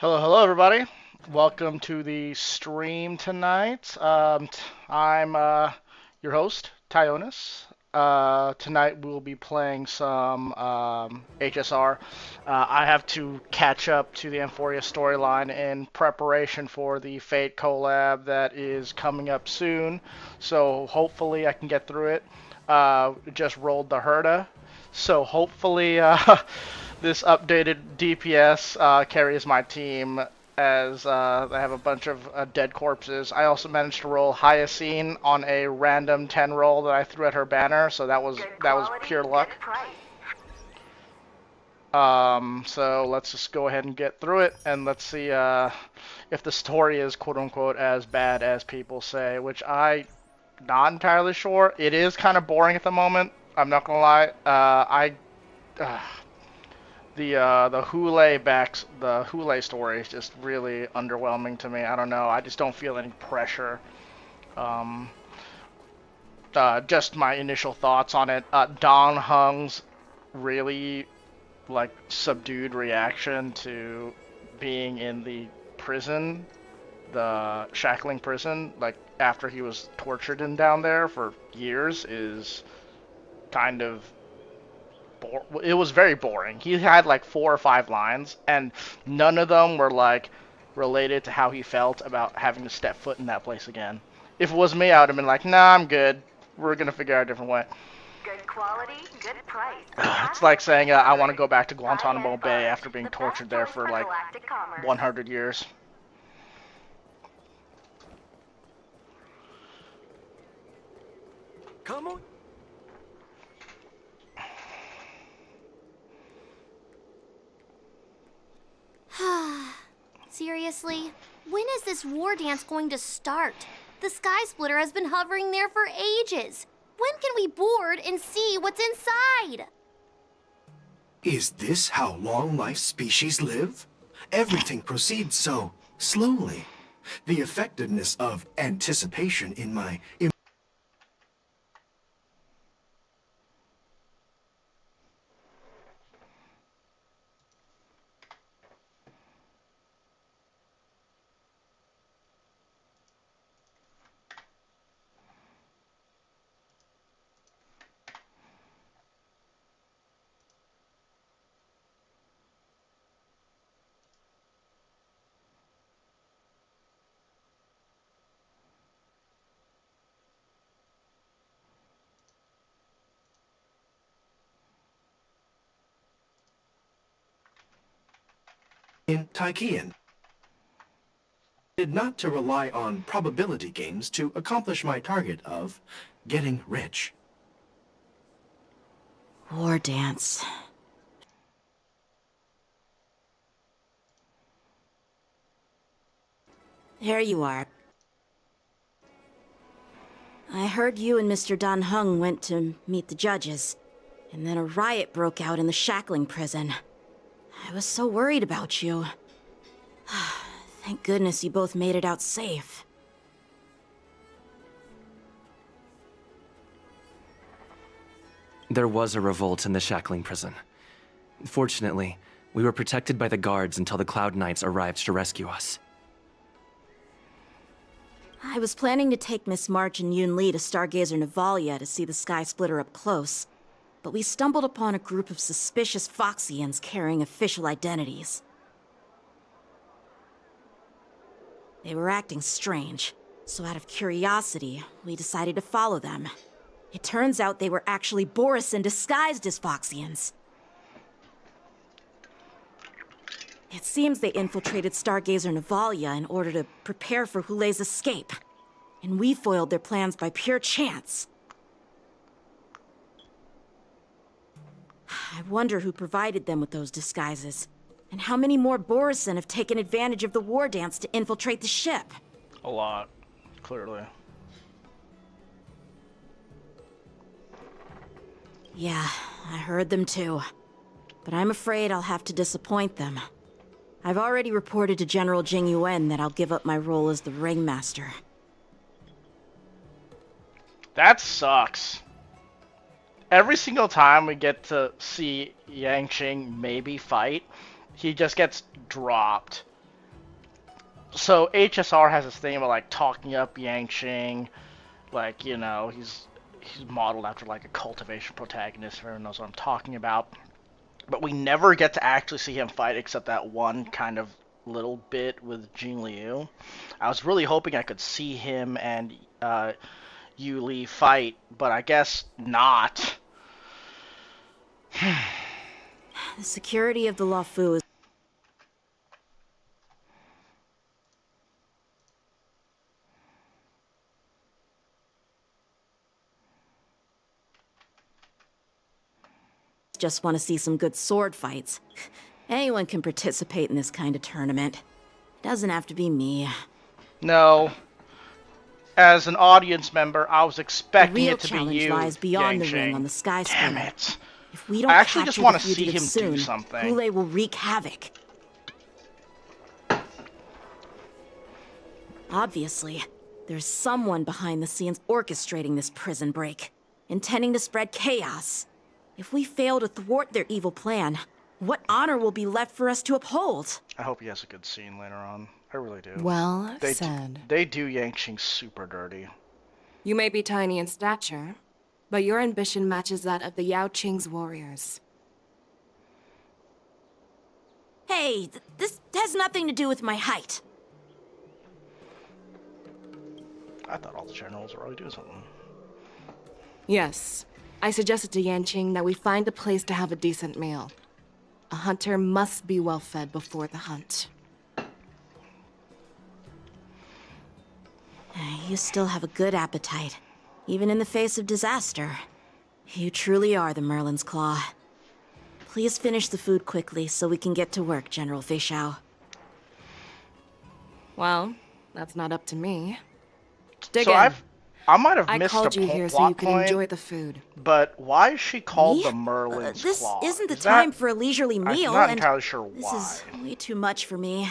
Hello, everybody. Welcome to the stream tonight. I'm your host, Tyonis. Tonight we will be playing some HSR. I have to catch up to the Amphoreous storyline in preparation for the Fate collab that is coming up soon. So hopefully I can get through it. Just rolled the Herda. So hopefully this updated DPS carries my team as I have a bunch of dead corpses. I also managed to roll Hyacine on a random 10 roll that I threw at her banner, so that was pure luck. So let's just go ahead and get through it, and let's see if the story is quote-unquote as bad as people say, which I'm not entirely sure. It is kind of boring at the moment, I'm not gonna lie. The Hule story is just really underwhelming to me. I don't know. I just don't feel any pressure. Um, just my initial thoughts on it. Don Hung's really like subdued reaction to being in the prison, the shackling prison, like after he was tortured in down there for years, is kind of it was very boring. He had like 4 or 5 lines, and none of them were like related to how he felt about having to step foot in that place again. If it was me, I would have been like, "Nah, I'm good. We're gonna figure out a different way." Good quality, good price. It's like saying I want to go back to Guantanamo Bay after being tortured there for like 100 years. Come on. Seriously? When is this war dance going to start? The Sky Splitter has been hovering there for ages. When can we board and see what's inside? Is this how long-life species live? Everything proceeds so slowly. The effectiveness of anticipation in my in Tychean. Did not to rely on probability games to accomplish my target of getting rich. War dance. There you are. I heard you and Mr. Dan Heng went to meet the judges, and then a riot broke out in the shackling prison. I was so worried about you. Thank goodness you both made it out safe. There was a revolt in the shackling prison. Fortunately, we were protected by the guards until the Cloud Knights arrived to rescue us. I was planning to take Miss March and Yoon Lee to Stargazer Navalia to see the Sky Splitter up close, but we stumbled upon a group of suspicious Foxians carrying official identities. They were acting strange, so out of curiosity, we decided to follow them. It turns out they were actually Borisin disguised as Foxians. It seems they infiltrated Stargazer Navalia in order to prepare for Hule's escape. And we foiled their plans by pure chance. I wonder who provided them with those disguises. And how many more Borisin have taken advantage of the war dance to infiltrate the ship? A lot, clearly. Yeah, I heard them too. But I'm afraid I'll have to disappoint them. I've already reported to General Jing Yuan that I'll give up my role as the ringmaster. That sucks. Every single time we get to see Yang Qing maybe fight, he just gets dropped. So HSR has this thing about like talking up Yangqing, like he's modeled after like a cultivation protagonist. If everyone knows what I'm talking about. But we never get to actually see him fight except that one kind of little bit with Jing Liu. I was really hoping I could see him and Yu Li fight, but I guess not. The security of the Luofu is just want to see some good sword fights. Anyone can participate in this kind of tournament. It doesn't have to be me. No. As an audience member, I was The expecting real it to be challenge you, lies beyond the ring on Yangqing. the Sky Damn Splinter. it. If we don't I actually just capture want the to see fugitive him soon, do something. Hule will wreak havoc. Obviously, there's someone behind the scenes orchestrating this prison break, intending to spread chaos. If we fail to thwart their evil plan, what honor will be left for us to uphold? I hope he has a good scene later on. I really do. Well They said. they do Yangqing super dirty. You may be tiny in stature, but your ambition matches that of the Yao Qing's warriors. Hey, this has nothing to do with my height. I thought all the generals were already doing something. Yes, I suggested to Yanqing that we find a place to have a decent meal. A hunter must be well fed before the hunt. You still have a good appetite, even in the face of disaster. You truly are the Merlin's Claw. Please finish the food quickly so we can get to work, General Feixiao. Well, that's not up to me. Dig So in. I might have I missed called a you here so plot you can point, enjoy the food. but why is she called Me? the Merlin's This Claw? isn't the Is time that- for a leisurely meal, I'm not and entirely sure this why. is way too much for me.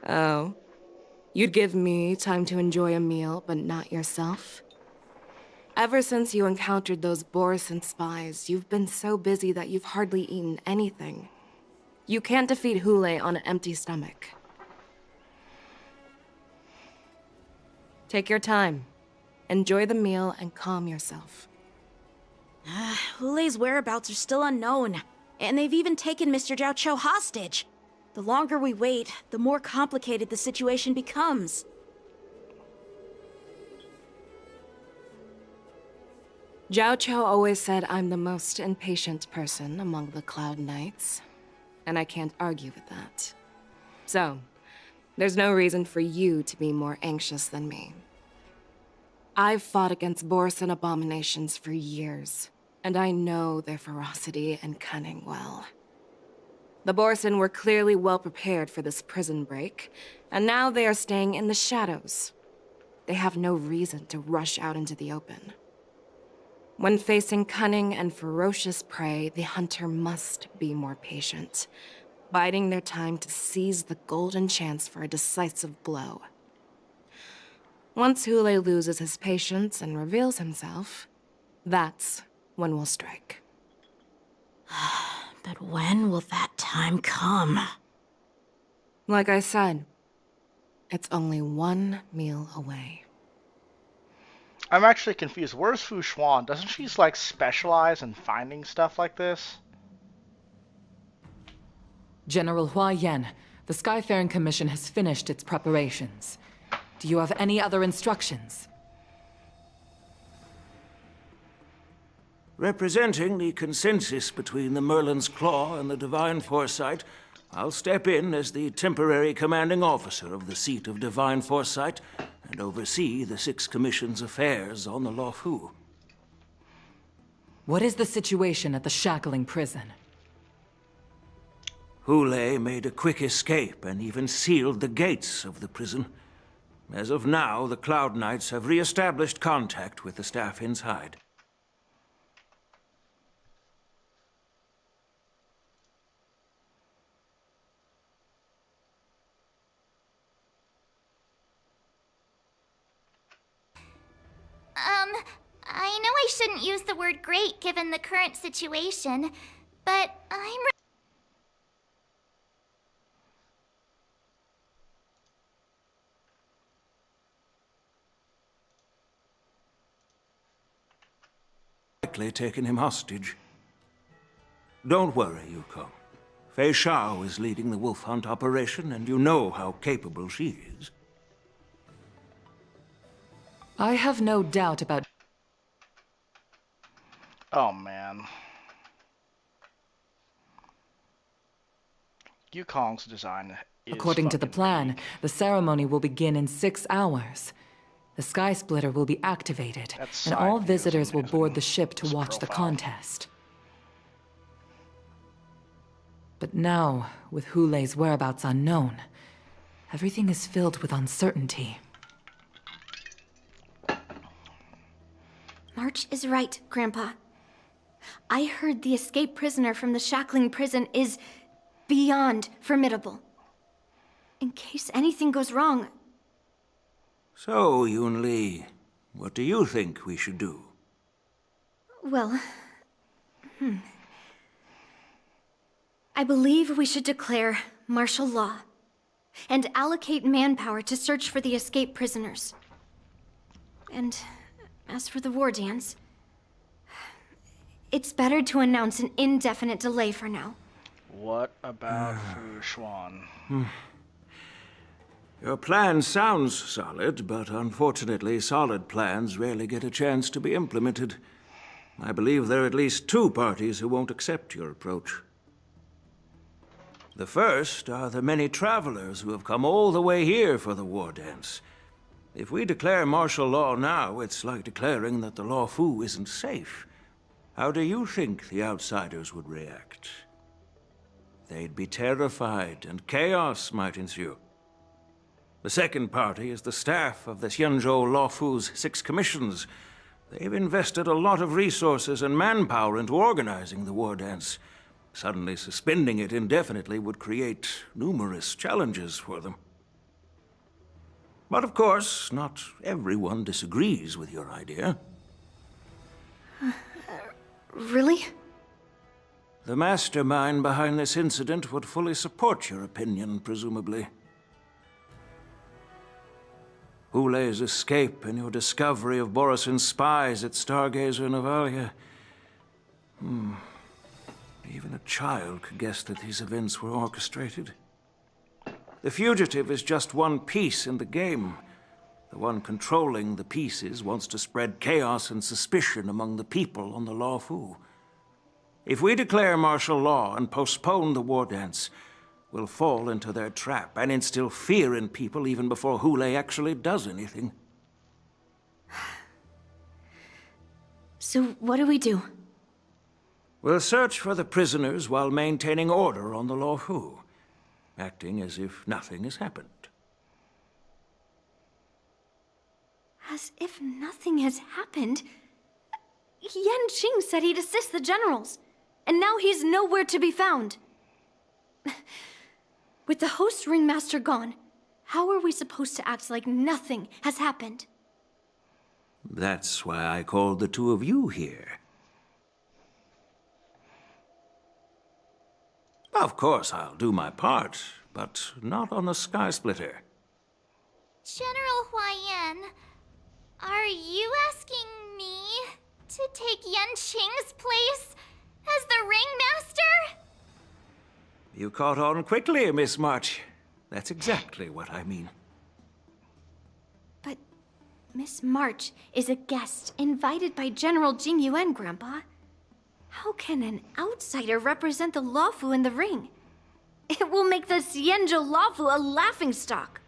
Oh. You'd give me time to enjoy a meal, but not yourself? Ever since you encountered those Borison spies, you've been so busy that you've hardly eaten anything. You can't defeat Hule on an empty stomach. Take your time. Enjoy the meal and calm yourself. Hule's whereabouts are still unknown, and they've even taken Mr. Zhao Cho hostage. The longer we wait, the more complicated the situation becomes. Zhao Cho always said I'm the most impatient person among the Cloud Knights, and I can't argue with that. So, there's no reason for you to be more anxious than me. I've fought against Borison abominations for years, and I know their ferocity and cunning well. The Borison were clearly well prepared for this prison break, and now they are staying in the shadows. They have no reason to rush out into the open. When facing cunning and ferocious prey, the hunter must be more patient, biding their time to seize the golden chance for a decisive blow. Once Hule loses his patience and reveals himself, that's when we'll strike. But when will that time come? Like I said, it's only one meal away. I'm actually confused. Where's Fu Xuan? Doesn't she like specialize in finding stuff like this? General Hua Yan, the Skyfaring Commission has finished its preparations. Do you have any other instructions? Representing the consensus between the Merlin's Claw and the Divine Foresight, I'll step in as the temporary commanding officer of the seat of Divine Foresight and oversee the Six Commission's affairs on the Luofu. What is the situation at the shackling prison? Hule made a quick escape and even sealed the gates of the prison. As of now, the Cloud Knights have re-established contact with the staff inside. I know I shouldn't use the word great given the current situation, but likely taken him hostage. Don't worry, Yukong. Fei Shao is leading the wolf hunt operation, and you know how capable she is. I have no doubt about... Oh man. Yukong's design is According to the fucking plan, peak. the ceremony will begin in 6 hours. The Sky Splitter will be activated, That and side all view is visitors will board amazing. the ship to This watch the profile. contest. But now, with Hulei's whereabouts unknown, everything is filled with uncertainty. March is right, Grandpa. I heard the escaped prisoner from the shackling prison is beyond formidable. In case anything goes wrong, So, Yun Li, what do you think we should do? well, I believe we should declare martial law and allocate manpower to search for the escaped prisoners. And as for the war dance, it's better to announce an indefinite delay for now. What about Fu Xuan? Your plan sounds solid, but unfortunately, solid plans rarely get a chance to be implemented. I believe there are at least 2 parties who won't accept your approach. The first are the many travelers who have come all the way here for the war dance. If we declare martial law now, it's like declaring that the Law Fu isn't safe. How do you think the outsiders would react? They'd be terrified, and chaos might ensue. The second party is the staff of the Xianzhou Law Fu's 6 commissions. They've invested a lot of resources and manpower into organizing the war dance. Suddenly suspending it indefinitely would create numerous challenges for them. But of course, not everyone disagrees with your idea. Really? The mastermind behind this incident would fully support your opinion, presumably. Hulei's escape and your discovery of Borisin's spies at Stargazer Navalia. Even a child could guess that these events were orchestrated. The fugitive is just one piece in the game. The one controlling the pieces wants to spread chaos and suspicion among the people on the Law Fu. If we declare martial law and postpone the war dance, we'll fall into their trap and instill fear in people even before Hulei actually does anything. So what do we do? We'll search for the prisoners while maintaining order on the Law Fu, acting as if nothing has happened. As if nothing has happened? Yan Qing said he'd assist the generals, and now he's nowhere to be found. With the host ringmaster gone, how are we supposed to act like nothing has happened? That's why I called the 2 of you here. Of course, I'll do my part, but not on the Sky Splitter. General Huayan, are you asking me to take Yan Qing's place as the ringmaster? You caught on quickly, Miss March. That's exactly what I mean. But Miss March is a guest invited by General Jing Yuan, Grandpa. How can an outsider represent the Luofu in the ring? It will make the Xianzhou Luofu a laughingstock.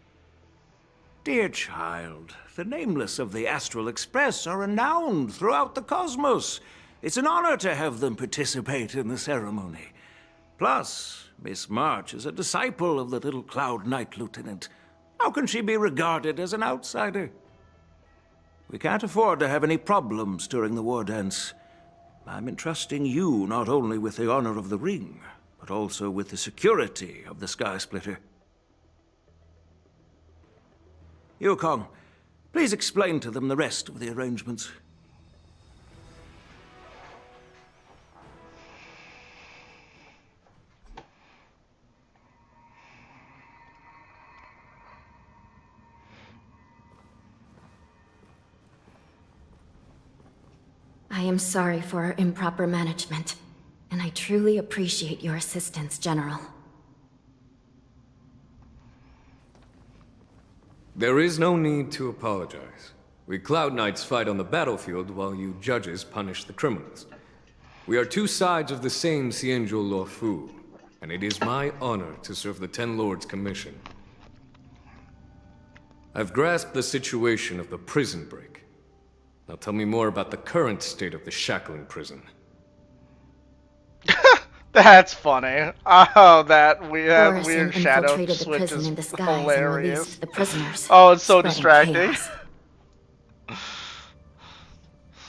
Dear child, the nameless of the Astral Express are renowned throughout the cosmos. It's an honor to have them participate in the ceremony. Plus, Miss March is a disciple of the little Cloud Knight Lieutenant. How can she be regarded as an outsider? We can't afford to have any problems during the war dance. I'm entrusting you not only with the honor of the ring, but also with the security of the Sky Splitter. Yukong, please explain to them the rest of the arrangements. I am sorry for our improper management, and I truly appreciate your assistance, General. There is no need to apologize. We Cloud Knights fight on the battlefield while you judges punish the criminals. We are two sides of the same Cienjo Luofu, and it is my honor to serve the Ten Lords' Commission. I've grasped the situation of the prison break. Now tell me more about the current state of the shackling prison. That's funny. Oh, that Borison weird shadow infiltrated the switch prison is in disguise and hilarious. released the prisoners. Oh, it's so spreading distracting. chaos.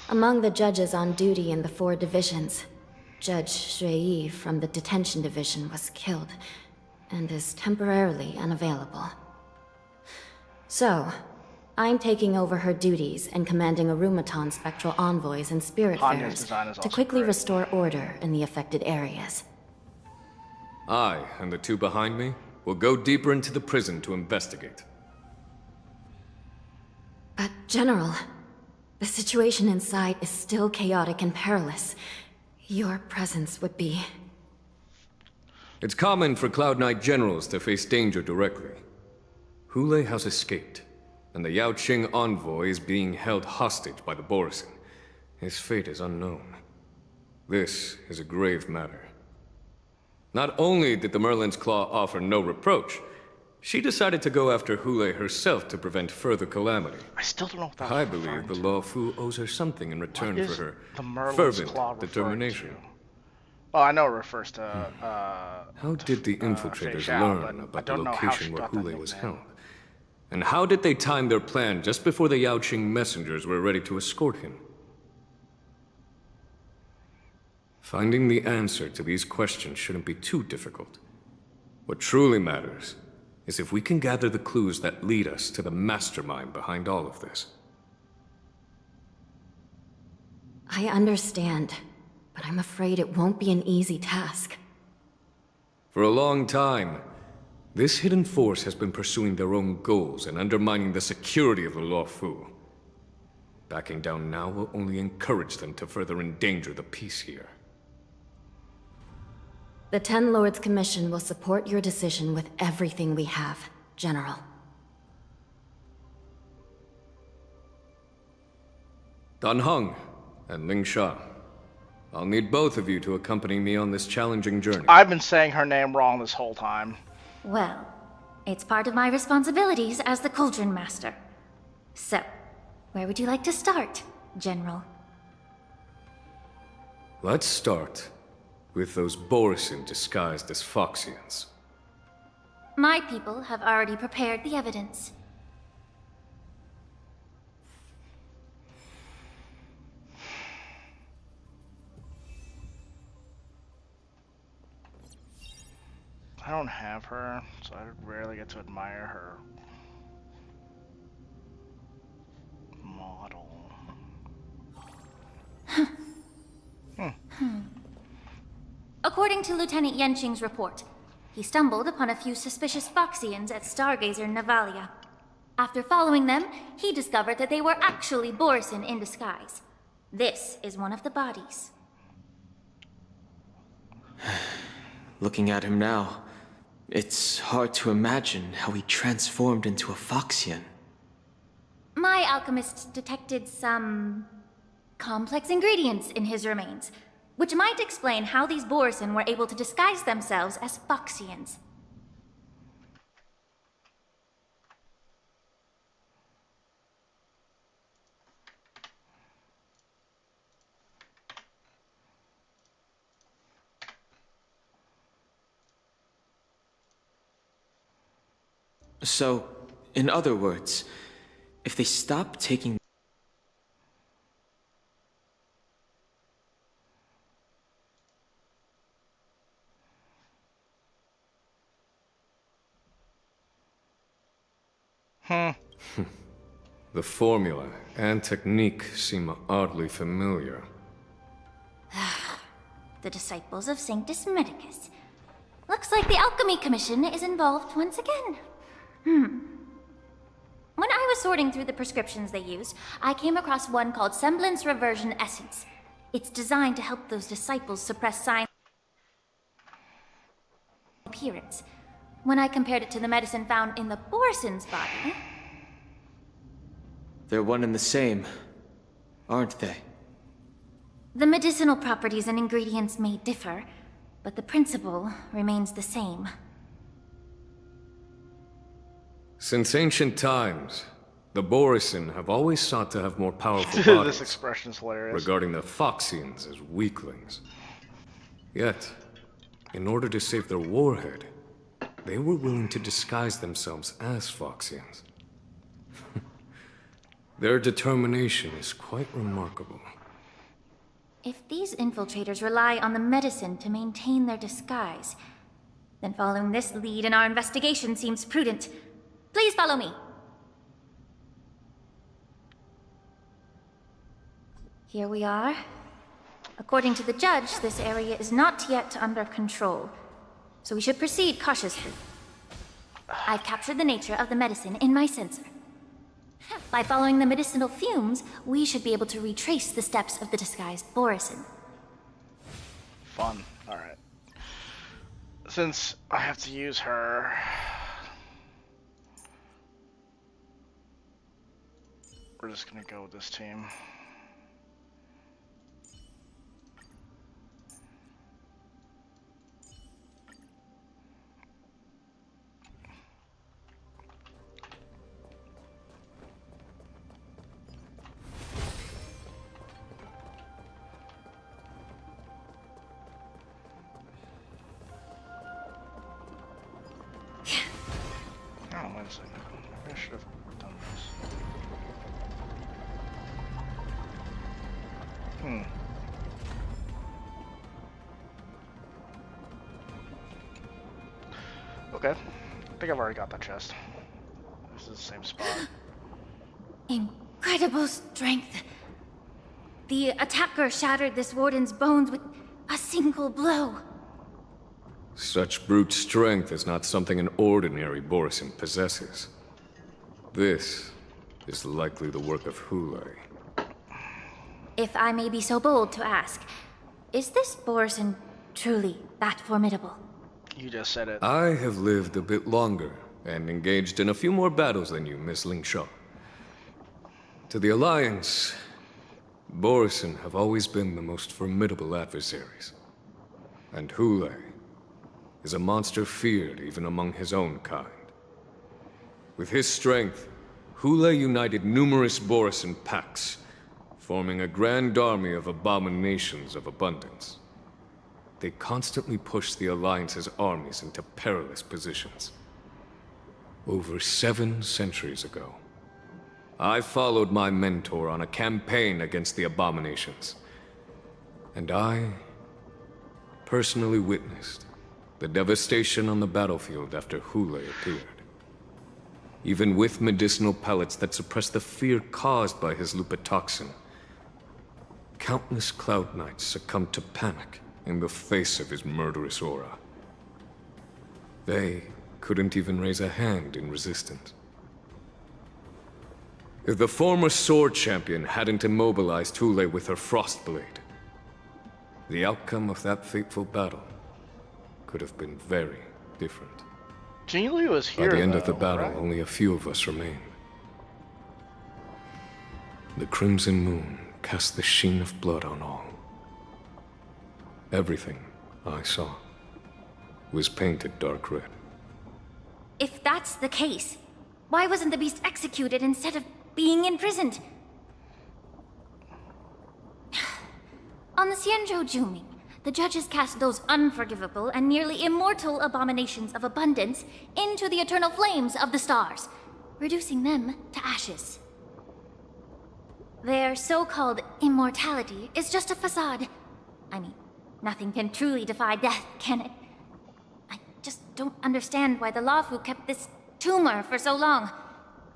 Among the judges on duty in the 4 divisions, Judge Shui from the detention division was killed and is temporarily unavailable. So, I'm taking over her duties and commanding Arumaton spectral envoys and Hanya's spiritfarers design is to also quickly great. restore order in the affected areas. I, and the two behind me, will go deeper into the prison to investigate. But, General, the situation inside is still chaotic and perilous. Your presence would be... It's common for Cloud Knight generals to face danger directly. Hule has escaped, and the Yaoqing envoy is being held hostage by the Borison. His fate is unknown. This is a grave matter. Not only did the Merlin's Claw offer no reproach, she decided to go after Hule herself to prevent further calamity. I still don't know what that I was believe referring the to. Law Fu owes her something in return What for is her the Merlin's fervent Claw referring determination. to? Well, I know it refers to, How did the infiltrators Fei Zhao, learn but I about the don't know how she location where got that Hule was nickname. held? And how did they time their plan just before the Yaoqing messengers were ready to escort him? Finding the answer to these questions shouldn't be too difficult. What truly matters is if we can gather the clues that lead us to the mastermind behind all of this. I understand, but I'm afraid it won't be an easy task. For a long time, this hidden force has been pursuing their own goals and undermining the security of the Luofu. Backing down now will only encourage them to further endanger the peace here. The Ten Lords Commission will support your decision with everything we have, General. Dan Heng and Ling Sha, I'll need both of you to accompany me on this challenging journey. I've been saying her name wrong this whole time. Well, it's part of my responsibilities as the Cauldron Master. So, where would you like to start, General? Let's start with those Borison disguised as Foxians. My people have already prepared the evidence. I don't have her, so I rarely get to admire her model. According to Lieutenant Yenqing's report, he stumbled upon a few suspicious Foxians at Stargazer Navalia. After following them, he discovered that they were actually Borison in disguise. This is one of the bodies. Looking at him now, it's hard to imagine how he transformed into a Foxian. My alchemists detected some complex ingredients in his remains, which might explain how these Borison were able to disguise themselves as Foxians. So, in other words, if they stop taking The formula and technique seem oddly familiar. The disciples of Sanctus Medicus. Looks like the Alchemy Commission is involved once again. When I was sorting through the prescriptions they used, I came across one called Semblance Reversion Essence. It's designed to help those disciples suppress signs of appearance. When I compared it to the medicine found in the Borison's body... They're one and the same, aren't they? The medicinal properties and ingredients may differ, but the principle remains the same. Since ancient times, the Borison have always sought to have more powerful This bodies, expression is hilarious. regarding the Foxians as weaklings. Yet, in order to save their warhead, they were willing to disguise themselves as Foxians. Their determination is quite remarkable. If these infiltrators rely on the medicine to maintain their disguise, then following this lead in our investigation seems prudent. Please follow me. Here we are. According to the judge, this area is not yet under control, so we should proceed cautiously. I've captured the nature of the medicine in my sensor. By following the medicinal fumes, we should be able to retrace the steps of the disguised Borison. Fun. Alright. Since I have to use her... We're just gonna go with this team. Oh, wait a second. Maybe I should have done this. Okay. I think I've already got that chest. This is the same spot. Incredible strength. The attacker shattered this warden's bones with a single blow. Such brute strength is not something an ordinary Borison possesses. This is likely the work of Hule. If I may be so bold to ask, is this Borison truly that formidable? You just said it. I have lived a bit longer and engaged in a few more battles than you, Miss Lingshaw. To the Alliance, Borison have always been the most formidable adversaries. And Hule is a monster feared even among his own kind. With his strength, Hule united numerous Borison packs, forming a grand army of abominations of abundance. They constantly pushed the Alliance's armies into perilous positions. Over 7 centuries ago, I followed my mentor on a campaign against the abominations. And I personally witnessed the devastation on the battlefield after Hule appeared. Even with medicinal pellets that suppress the fear caused by his lupitoxin, countless Cloud Knights succumbed to panic in the face of his murderous aura. They couldn't even raise a hand in resistance. If the former sword champion hadn't immobilized Hule with her Frostblade, the outcome of that fateful battle could have been very different. Jingliu was here, By the end of the though, battle, right? only a few of us remained. The crimson moon cast the sheen of blood on all. Everything I saw was painted dark red. If that's the case, why wasn't the beast executed instead of being imprisoned? On the Xianzhou Juming, the judges cast those unforgivable and nearly immortal abominations of abundance into the eternal flames of the stars, reducing them to ashes. Their so-called immortality is just a facade. I mean, nothing can truly defy death, can it? I just don't understand why the Luofu kept this tumor for so long,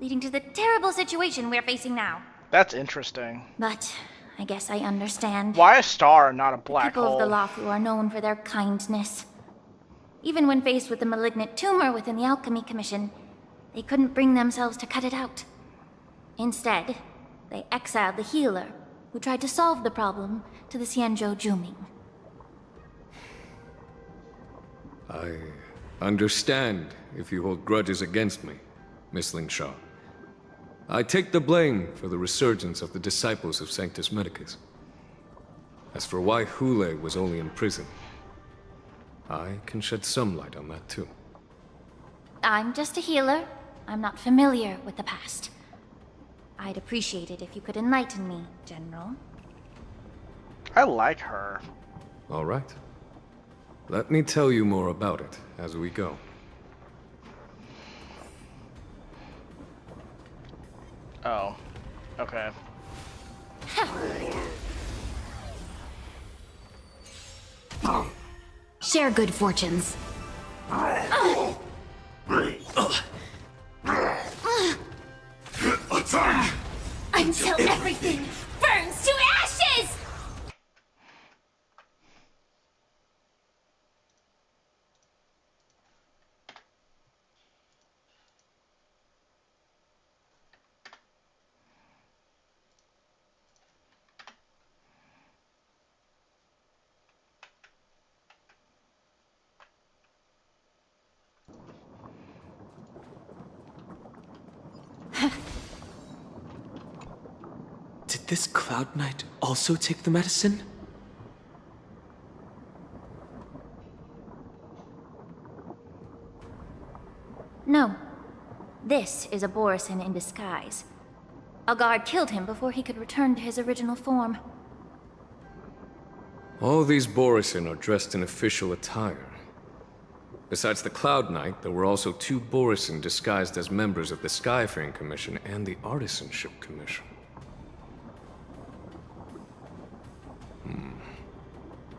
leading to the terrible situation we're facing now. That's interesting. But I guess I understand. Why a star and not a black People hole? of the Luofu are known for their kindness. Even when faced with a malignant tumor within the Alchemy Commission, they couldn't bring themselves to cut it out. Instead, they exiled the healer, who who tried to solve the problem to the Xianzhou Juming. I understand if you hold grudges against me, Miss Lingshaw. I take the blame for the resurgence of the disciples of Sanctus Medicus. As for why Hule was only in prison, I can shed some light on that too. I'm just a healer. I'm not familiar with the past. I'd appreciate it if you could enlighten me, General. I like her. All right. Let me tell you more about it as we go. Oh. Okay. Share good fortunes. Until everything burns to ashes! Did this Cloud Knight also take the medicine? No. This is a Borisin in disguise. A guard killed him before he could return to his original form. All these Borisin are dressed in official attire. Besides the Cloud Knight, there were also 2 Borisin disguised as members of the Skyfaring Commission and the Artisanship Commission.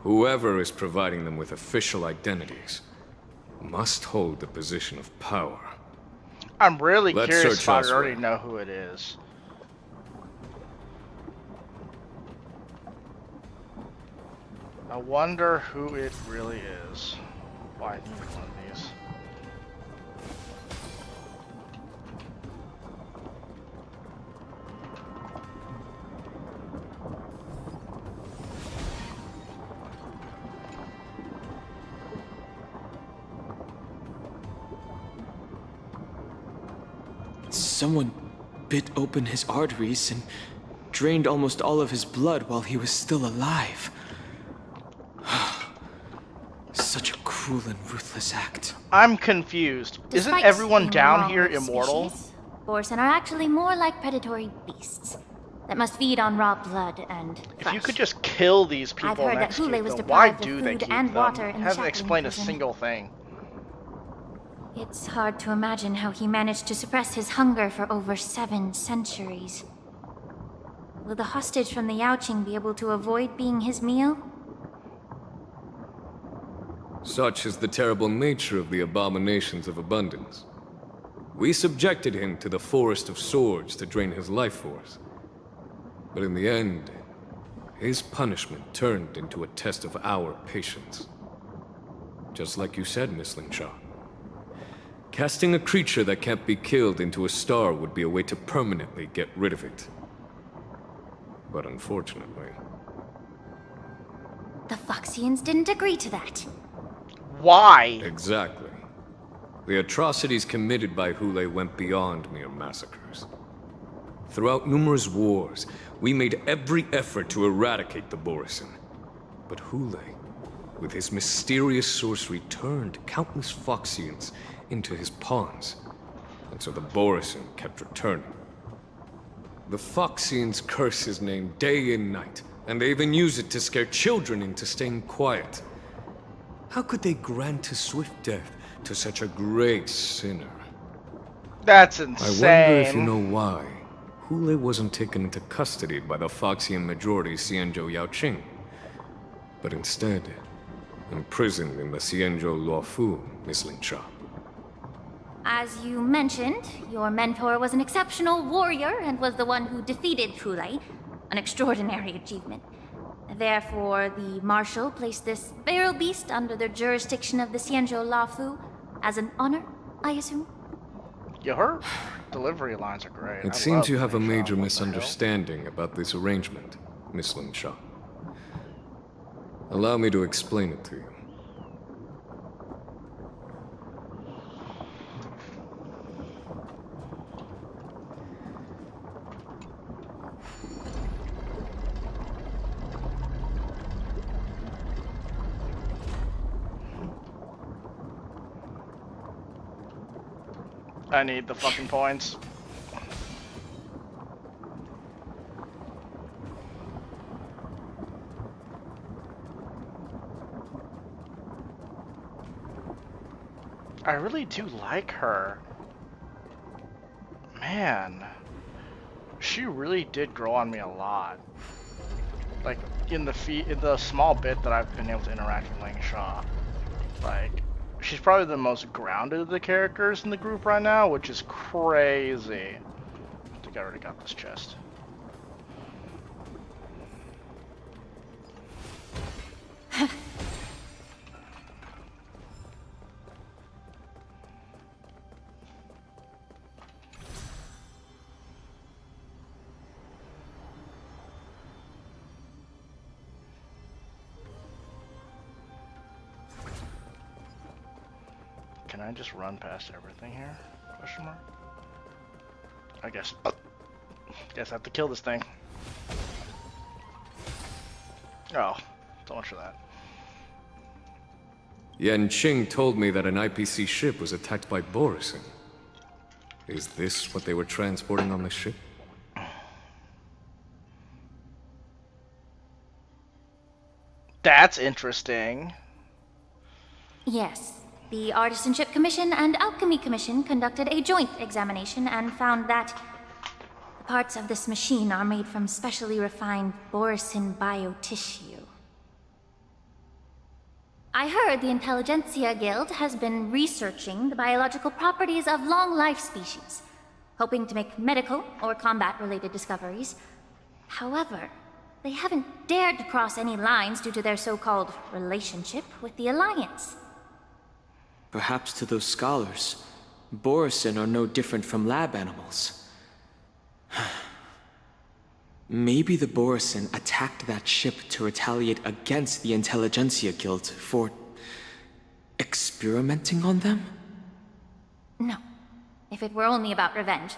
Whoever is providing them with official identities must hold the position of power. I'm really Let's curious search if I elsewhere. already know who it is. I wonder who it really is. Why I need one of these. Someone bit open his arteries and drained almost all of his blood while he was still alive. Such a cruel and ruthless act. I'm confused. Isn't Despite everyone being down wrong here with immortal? species, Borisin are actually more like predatory beasts that must feed on raw blood and If flesh. you could just kill these I've people heard that next to Hule you, was then why deprived of do they food keep and them? water in the Haven't shackling explained a prison. single thing. It's hard to imagine how he managed to suppress his hunger for over 7 centuries. Will the hostage from the Yaoqing be able to avoid being his meal? Such is the terrible nature of the abominations of abundance. We subjected him to the forest of swords to drain his life force. But in the end, his punishment turned into a test of our patience. Just like you said, Miss Lingshaw. Casting a creature that can't be killed into a star would be a way to permanently get rid of it. But unfortunately... The Foxians didn't agree to that. Why? Exactly. The atrocities committed by Hule went beyond mere massacres. Throughout numerous wars, we made every effort to eradicate the Borisin. But Hule, with his mysterious sorcery, turned countless Foxians into his pawns. And so the Borisin kept returning. The Foxians curse his name day and night, and they even use it to scare children into staying quiet. How could they grant a swift death to such a great sinner? That's I insane. wonder if you know why Hule wasn't taken into custody by the Foxian majority Xianzhou Yaoqing, but instead imprisoned in the Xianzhou Luofu, Miss Lingshaw. As you mentioned, your mentor was an exceptional warrior and was the one who defeated Hule, an extraordinary achievement. Therefore, the Marshal placed this feral beast under the jurisdiction of the Xianzhou Luofu as an honor, I assume? Yeah, her delivery lines are great. It I seems love you have a Lingshaw. major What the hell? misunderstanding about this arrangement. Miss Lin Sha. Allow me to explain it to you. I need the fucking points. I really do like her. Man. She really did grow on me a lot. Like, in the small bit that I've been able to interact with Ling Sha. Like, she's probably the most grounded of the characters in the group right now, which is crazy. I think I already got this chest. Can I just run past everything here? Question mark? I guess. Guess I have to kill this thing. Oh, so much for that. Yan Qing told me that an IPC ship was attacked by Borison. Is this what they were transporting on the ship? That's interesting. Yes. The Artisanship Commission and Alchemy Commission conducted a joint examination and found that the parts of this machine are made from specially refined Borison biotissue. I heard the Intelligentsia Guild has been researching the biological properties of long-life species, hoping to make medical or combat-related discoveries. However, they haven't dared to cross any lines due to their so-called relationship with the Alliance. Perhaps to those scholars, Borison are no different from lab animals. Maybe the Borison attacked that ship to retaliate against the Intelligentsia Guild for experimenting on them? No. If it were only about revenge,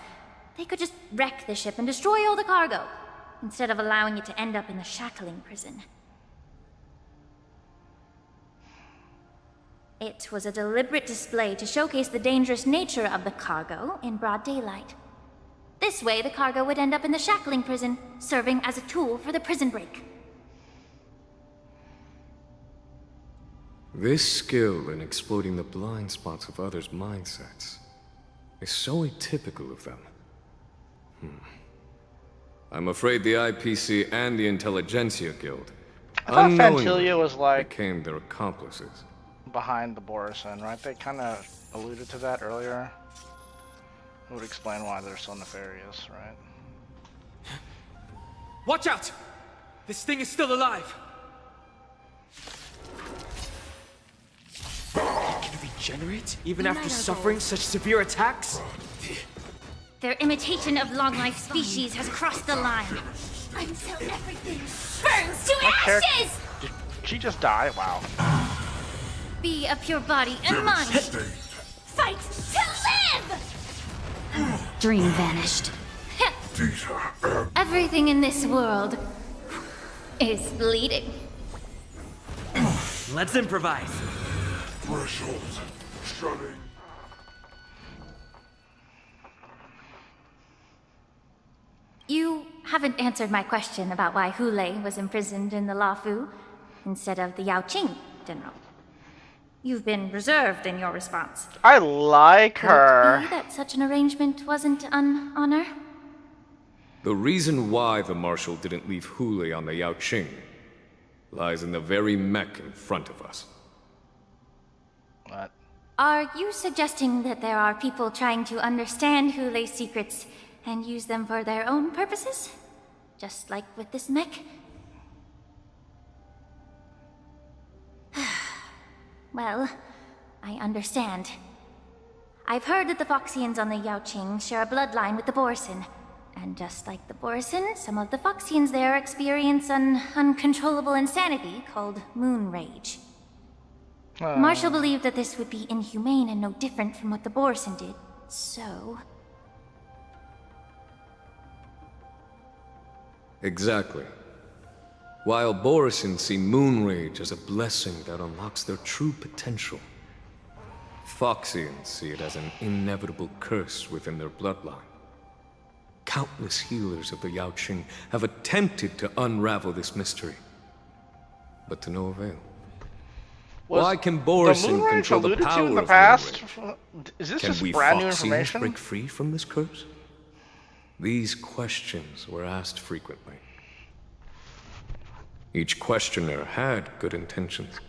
they could just wreck the ship and destroy all the cargo, instead of allowing it to end up in the shackling prison. It was a deliberate display to showcase the dangerous nature of the cargo in broad daylight. This way, the cargo would end up in the shackling prison, serving as a tool for the prison break. This skill in exploiting the blind spots of others' mindsets is so atypical of them. I'm afraid the IPC and the Intelligentsia Guild I thought unknowingly Fantilia was like became their accomplices. behind the Borison, right? They kind of alluded to that earlier. It would explain why they're so nefarious, right? Watch out! This thing is still alive! It can regenerate even after suffering such severe attacks? Their imitation of long-life species has crossed the line. Until everything burns to ashes! Did she just die? Wow. Be of pure body and mind. Fight to live! Dream vanished. Everything in this world is bleeding. Let's improvise. Threshold shutting. You haven't answered my question about why Hule was imprisoned in the Lafu instead of the Yaoqing General. You've been reserved in your response. I like Could her. it be that such an arrangement wasn't an honor? The reason why the Marshal didn't leave Hule on the Yaoqing lies in the very mech in front of us. What? Are you suggesting that there are people trying to understand Hule's secrets and use them for their own purposes? Just like with this mech? Well, I understand. I've heard that the Foxians on the Yaoqing share a bloodline with the Borison, And just like the Borison, some of the Foxians there experience an uncontrollable insanity called moon rage. Marshall believed that this would be inhumane and no different from what the Borison did, so... Exactly. While Borison see moon rage as a blessing that unlocks their true potential, Foxians see it as an inevitable curse within their bloodline. Countless healers of the Yaoqing have attempted to unravel this mystery, but to no avail. Why can Borison control the power in the of past? moon rage? Is this Can just we brand new Foxians information? break free from this curse? These questions were asked frequently. Each questioner had good intentions.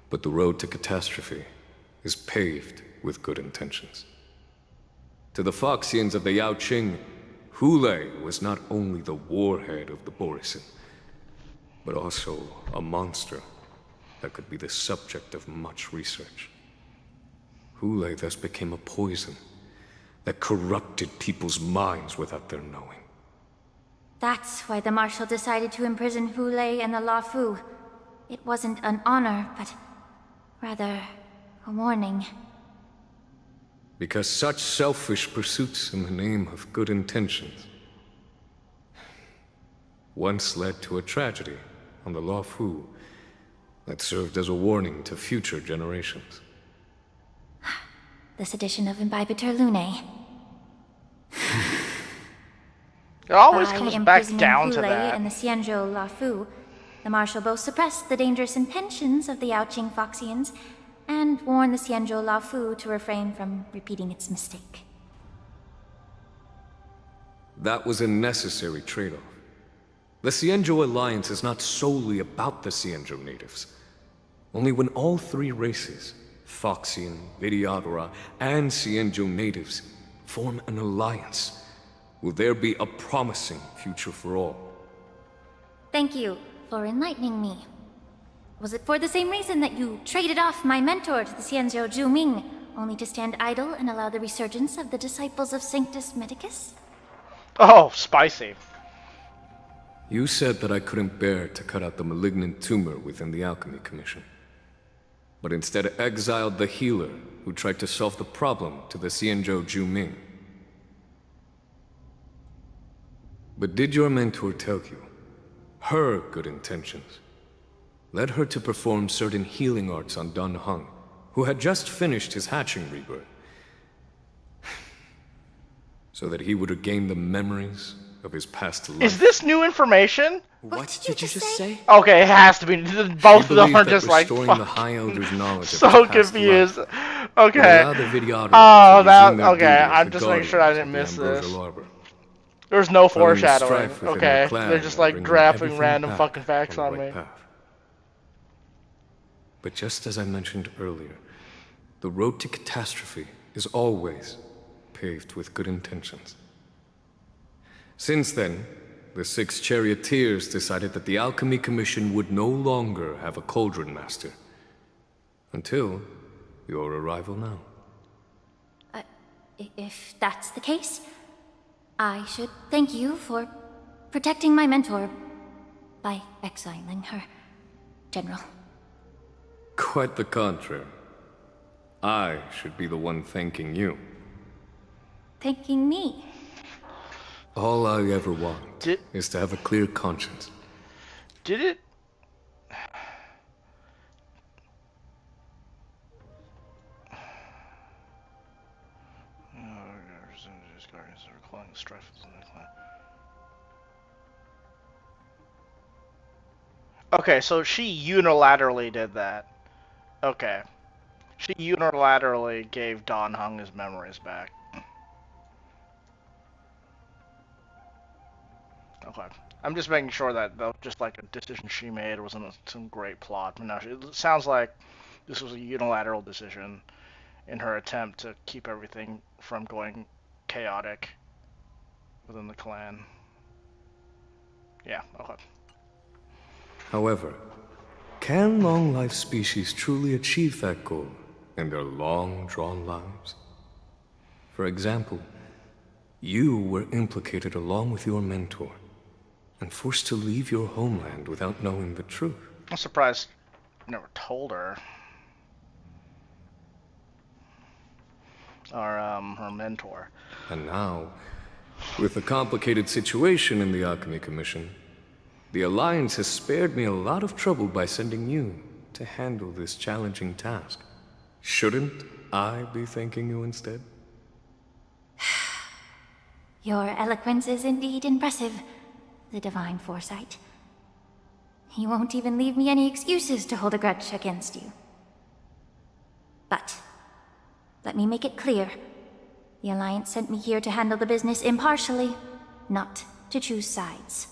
But the road to catastrophe is paved with good intentions. To the Foxians of the Yaoqing, Hule was not only the warhead of the Borison, but also a monster that could be the subject of much research. Hule thus became a poison that corrupted people's minds without their knowing. That's why the Marshal decided to imprison Hule and the Luofu. It wasn't an honor, but rather a warning. Because such selfish pursuits in the name of good intentions once led to a tragedy on the Luofu that served as a warning to future generations. The sedition of Imbibitor Lunae. It always By comes back imprisoning down to Hule that. and the Xianzhou Luofu, the Marshal both suppressed the dangerous intentions of the Yaoqing Foxians and warned the Xianzhou Luofu to refrain from repeating its mistake. That was a necessary trade-off. The Xianzhou alliance is not solely about the Xianzhou natives. Only when all three races, Foxian, Vidyadhara, and Xianzhou natives, form an alliance, will there be a promising future for all. Thank you for enlightening me. Was it for the same reason that you traded off my mentor to the Xianzhou Zhuming, only to stand idle and allow the resurgence of the disciples of Sanctus Medicus? Oh, spicy. You said that I couldn't bear to cut out the malignant tumor within the Alchemy Commission, but instead exiled the healer who tried to solve the problem to the Xianzhou Zhuming. But did your mentor tell you her good intentions led her to perform certain healing arts on Dan Heng, who had just finished his hatching rebirth, so that he would regain the memories of his past life? Is this new information? What did you just say? Okay, it has to be. Both of them are just like restoring the High Elder's knowledge of so his past confused. life Okay. will allow the Vidyadhara Oh, to that resume their okay. duty as I'm the just making sure I guardians didn't of the miss this. Ambrosial Arbor. There's no Quelling the foreshadowing. strife within their Okay, clan they're just and like bringing dropping everything random back fucking facts the on right me. path. But just as I mentioned earlier, the road to catastrophe is always paved with good intentions. Since then, the 6 charioteers decided that the Alchemy Commission would no longer have a cauldron master. Until your arrival now. If that's the case, I should thank you for protecting my mentor by exiling her, General. Quite the contrary. I should be the one thanking you. Thanking me. All I ever want is to have a clear conscience. Did it? Okay, so she unilaterally did that. Okay. She unilaterally gave Dan Heng his memories back. Okay. I'm just making sure that just like a decision she made wasn't some great plot. But no, it sounds like this was a unilateral decision in her attempt to keep everything from going chaotic within the clan. Yeah, okay. However, can long-life species truly achieve that goal in their long-drawn lives? For example, You were implicated along with your mentor, and forced to leave your homeland without knowing the truth. I'm surprised I never told her. Or, her mentor. And now, with the complicated situation in the Alchemy Commission, the Alliance has spared me a lot of trouble by sending you to handle this challenging task. Shouldn't I be thanking you instead? Your eloquence is indeed impressive, the Divine Foresight. You won't even leave me any excuses to hold a grudge against you. But, let me make it clear. The Alliance sent me here to handle the business impartially, not to choose sides.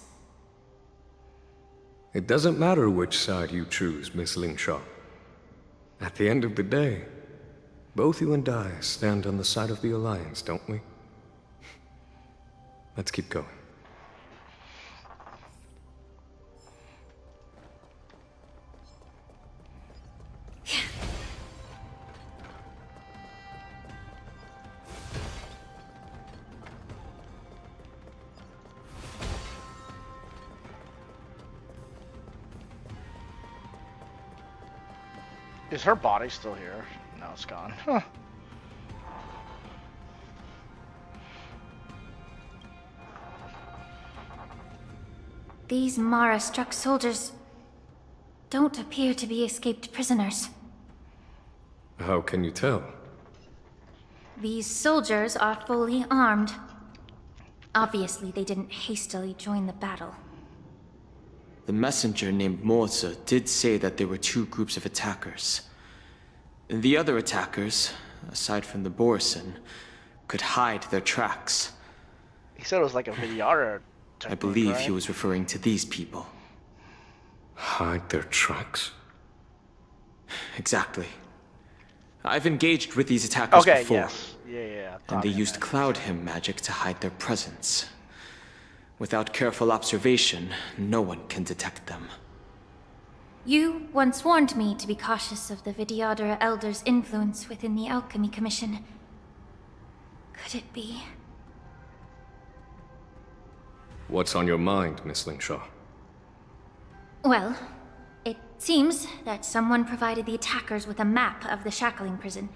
It doesn't matter which side you choose, Miss Lingshaw. At the end of the day, both you and I stand on the side of the Alliance, don't we? Let's keep going. Is her body still here? No, it's gone. Huh. These Mara-struck soldiers don't appear to be escaped prisoners. How can you tell? These soldiers are fully armed. Obviously, they didn't hastily join the battle. The messenger named Morza did say that there were two groups of attackers. The other attackers, aside from the Borison, could hide their tracks. He said it was like a Vidyara technique, I believe right? he was referring to these people. Hide their tracks? Exactly. I've engaged with these attackers Okay, before. yes. Yeah. And they used Cloud Hymn magic to hide their presence. Without careful observation, no one can detect them. You once warned me to be cautious of the Vidyadhara Elder's influence within the Alchemy Commission. Could it be? What's on your mind, Miss Lingshaw? Well, it seems that someone provided the attackers with a map of the shackling prison.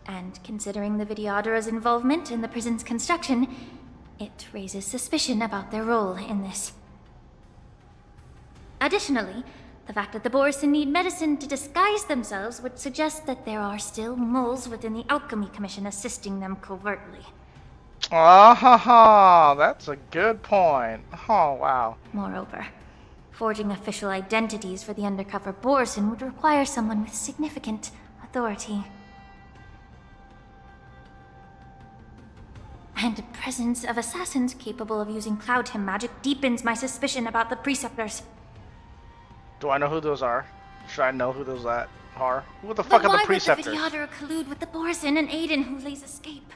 And considering the Vidyadhara's involvement in the prison's construction, it raises suspicion about their role in this. Additionally, the fact that the Borison need medicine to disguise themselves would suggest that there are still moles within the Alchemy Commission assisting them covertly. Ah ha ha, that's a good point. Oh wow. Moreover, forging official identities for the undercover Borison would require someone with significant authority. And the presence of assassins capable of using Cloud Hymn magic deepens my suspicion about the Preceptors. Do I know who those are? Should I know who those are? Who the fuck But are the why Preceptors? would the Vidyadhara collude with the Borison and aid in Hule's escape?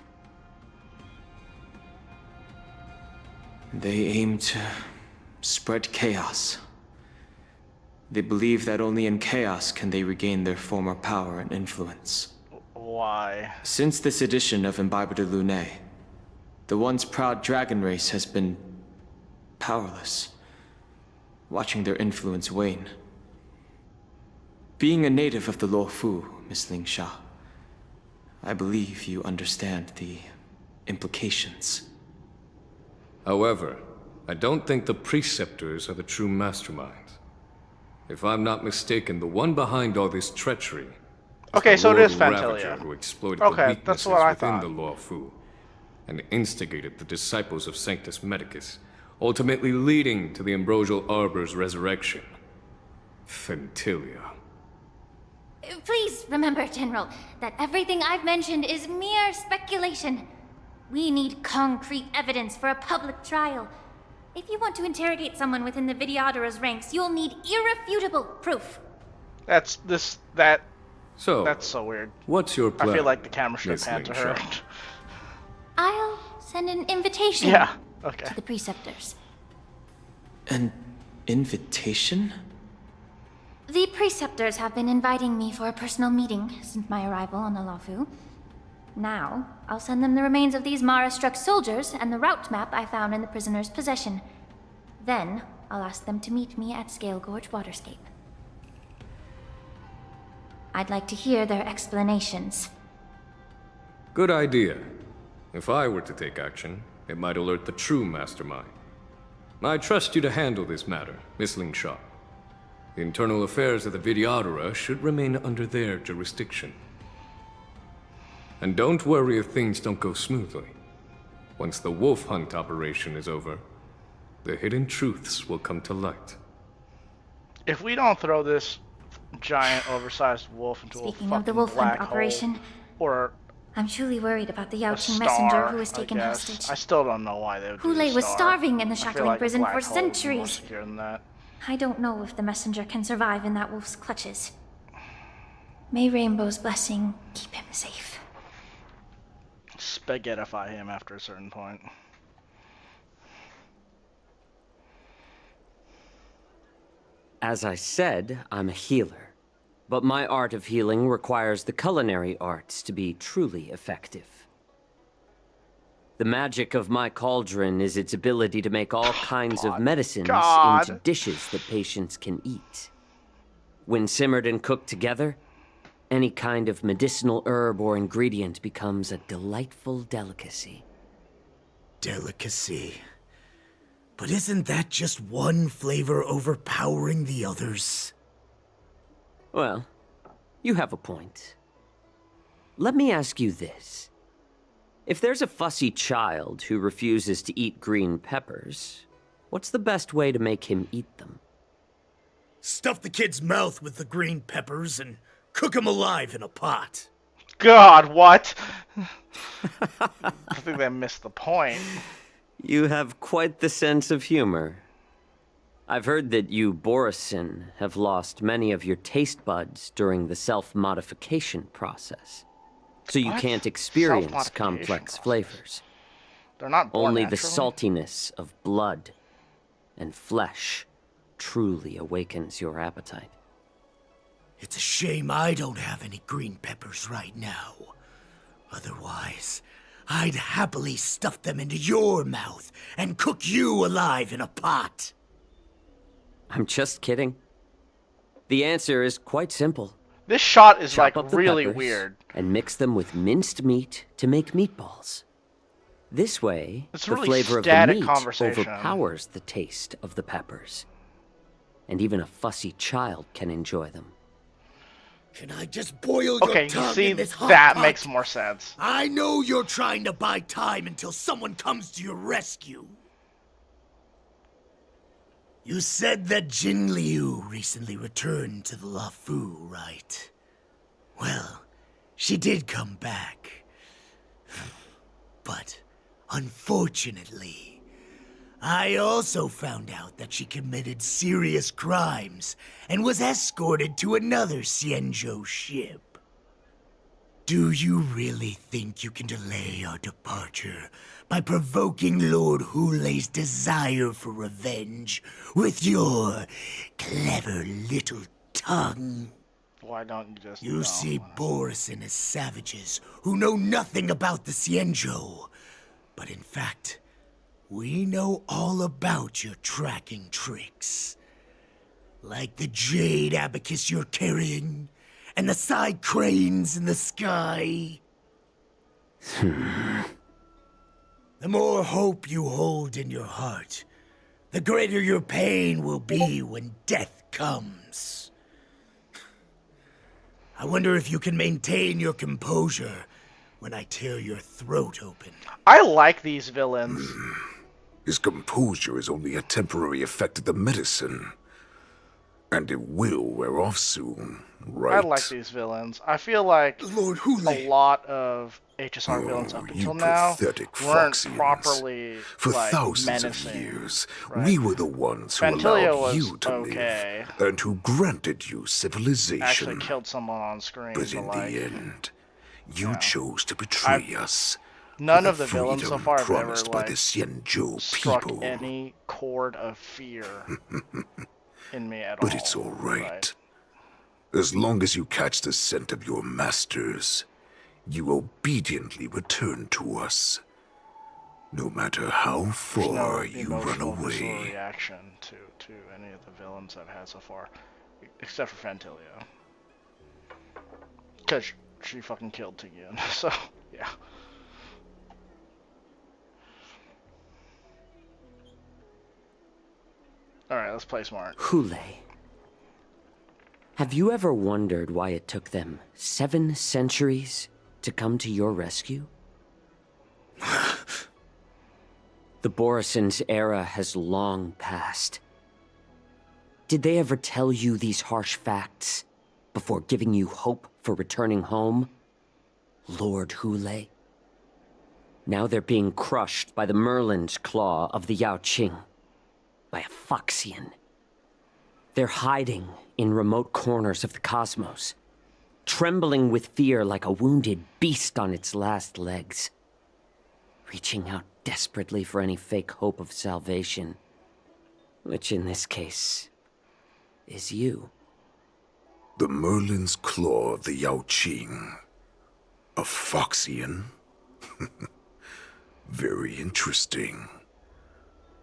They aim to spread chaos. They believe that only in chaos can they regain their former power and influence. Why? Since this edition of Imbibe de Lune, the once proud dragon race has been powerless, watching their influence wane. Being a native of the Luofu, Miss Lingsha, I believe you understand the implications. However, I don't think the Preceptors are the true masterminds. If I'm not mistaken, the one behind all this treachery Okay, is so the it is Lord Ravager Fantilia. who exploited Okay, the that's weaknesses what I within thought. the Luofu and instigated the disciples of Sanctus Medicus, ultimately leading to the Ambrosial Arbor's resurrection. Fantilia. Please remember, General, that everything I've mentioned is mere speculation. We need concrete evidence for a public trial. If you want to interrogate someone within the Vidyadhara's ranks, you'll need irrefutable proof. That's So, so weird. what's your plan? I feel like the camera should Miss pan to her. Lingshaw? I'll send an invitation Yeah. Okay. to the Preceptors. An invitation? The Preceptors have been inviting me for a personal meeting since my arrival on the Luofu. Now, I'll send them the remains of these Mara-struck soldiers and the route map I found in the prisoner's possession. Then, I'll ask them to meet me at Scale Gorge Waterscape. I'd like to hear their explanations. Good idea. If I were to take action, it might alert the true mastermind. I trust you to handle this matter, Miss Lingshaw. The internal affairs of the Vidyadhara should remain under their jurisdiction. And don't worry if things don't go smoothly. Once the wolf hunt operation is over, the hidden truths will come to light. If we don't throw this giant, oversized wolf into Speaking a of the fucking wolf hunt black operation, hole, or I'm truly worried about the a Yaoqing star, messenger who was I taken guess. hostage. I still don't know why they would do Hule the was star. starving in the I feel shackling like a prison black for hole would be more centuries. secure than that. I don't know if the messenger can survive in that wolf's clutches. May Rainbow's blessing keep him safe. Spaghettify him after a certain point. As I said, I'm a healer. But my art of healing requires the culinary arts to be truly effective. The magic of my cauldron is its ability to make all kinds of medicines into dishes that patients can eat. When simmered and cooked together, any kind of medicinal herb or ingredient becomes a delightful delicacy. Delicacy. But isn't that just one flavor overpowering the others? Well, you have a point. Let me ask you this. If there's a fussy child who refuses to eat green peppers, what's the best way to make him eat them? Stuff the kid's mouth with the green peppers and cook him alive in a pot. God, what? I think they missed the point. You have quite the sense of humor. I've heard that you, Borisin, have lost many of your taste buds during the self-modification process. So you can't experience complex flavors. They're not born Only the naturally. saltiness of blood and flesh truly awakens your appetite. It's a shame I don't have any green peppers right now. Otherwise, I'd happily stuff them into your mouth and cook you alive in a pot. I'm just kidding. The answer is quite simple. This shot is Chop like up the really peppers weird. and mix them with minced meat to make meatballs. This way, It's a the really flavor of the static meat conversation. overpowers the taste of the peppers. And even a fussy child can enjoy them. Can I just boil your Okay, you tongue see, in this hot that pot? makes more sense. I know you're trying to buy time until someone comes to your rescue. You said that Jin Liu recently returned to the Luofu, right? Well, she did come back. But, unfortunately, I also found out that she committed serious crimes and was escorted to another Xianzhou ship. Do you really think you can delay our departure by provoking Lord Hule's desire for revenge with your clever little tongue? Why don't you just... You see Borisin as savages who know nothing about the Xianzhou. But in fact, we know all about your tracking tricks. Like the jade abacus you're carrying, and the side cranes in the sky. The more hope you hold in your heart, the greater your pain will be when death comes. I wonder if you can maintain your composure when I tear your throat open. I like these villains. His composure is only a temporary effect of the medicine. And it will wear off soon, right? I like these villains. I feel like Lord Hule. a lot of HSR villains up until now weren't properly For like, thousands menacing. of years, right? we were the ones who Fantilia allowed was you to okay. live, and who granted you civilization. Actually killed someone on screen. But in like, the end, you chose to betray us. None for of the villains so freedom far have ever promised by like the Xianzhou struck people. any chord of fear in me at all. But it's all right. As long as you catch the scent of your masters, you obediently return to us. No matter how There's no far you run emotional visceral away. reaction to any of the villains I've had so far, except for Fantilio, because she fucking killed Tigian. So yeah. All right, let's play smart. Hule. Have you ever wondered why it took them 7 centuries to come to your rescue? The Borison's era has long passed. Did they ever tell you these harsh facts before giving you hope for returning home, Lord Hule? Now they're being crushed by the Merlin's claw of the Yao Qing, by a Foxian. They're hiding in remote corners of the cosmos, trembling with fear like a wounded beast on its last legs, reaching out desperately for any fake hope of salvation, which in this case is you. The Merlin's claw of the Yao Qing. A Foxian? Very interesting.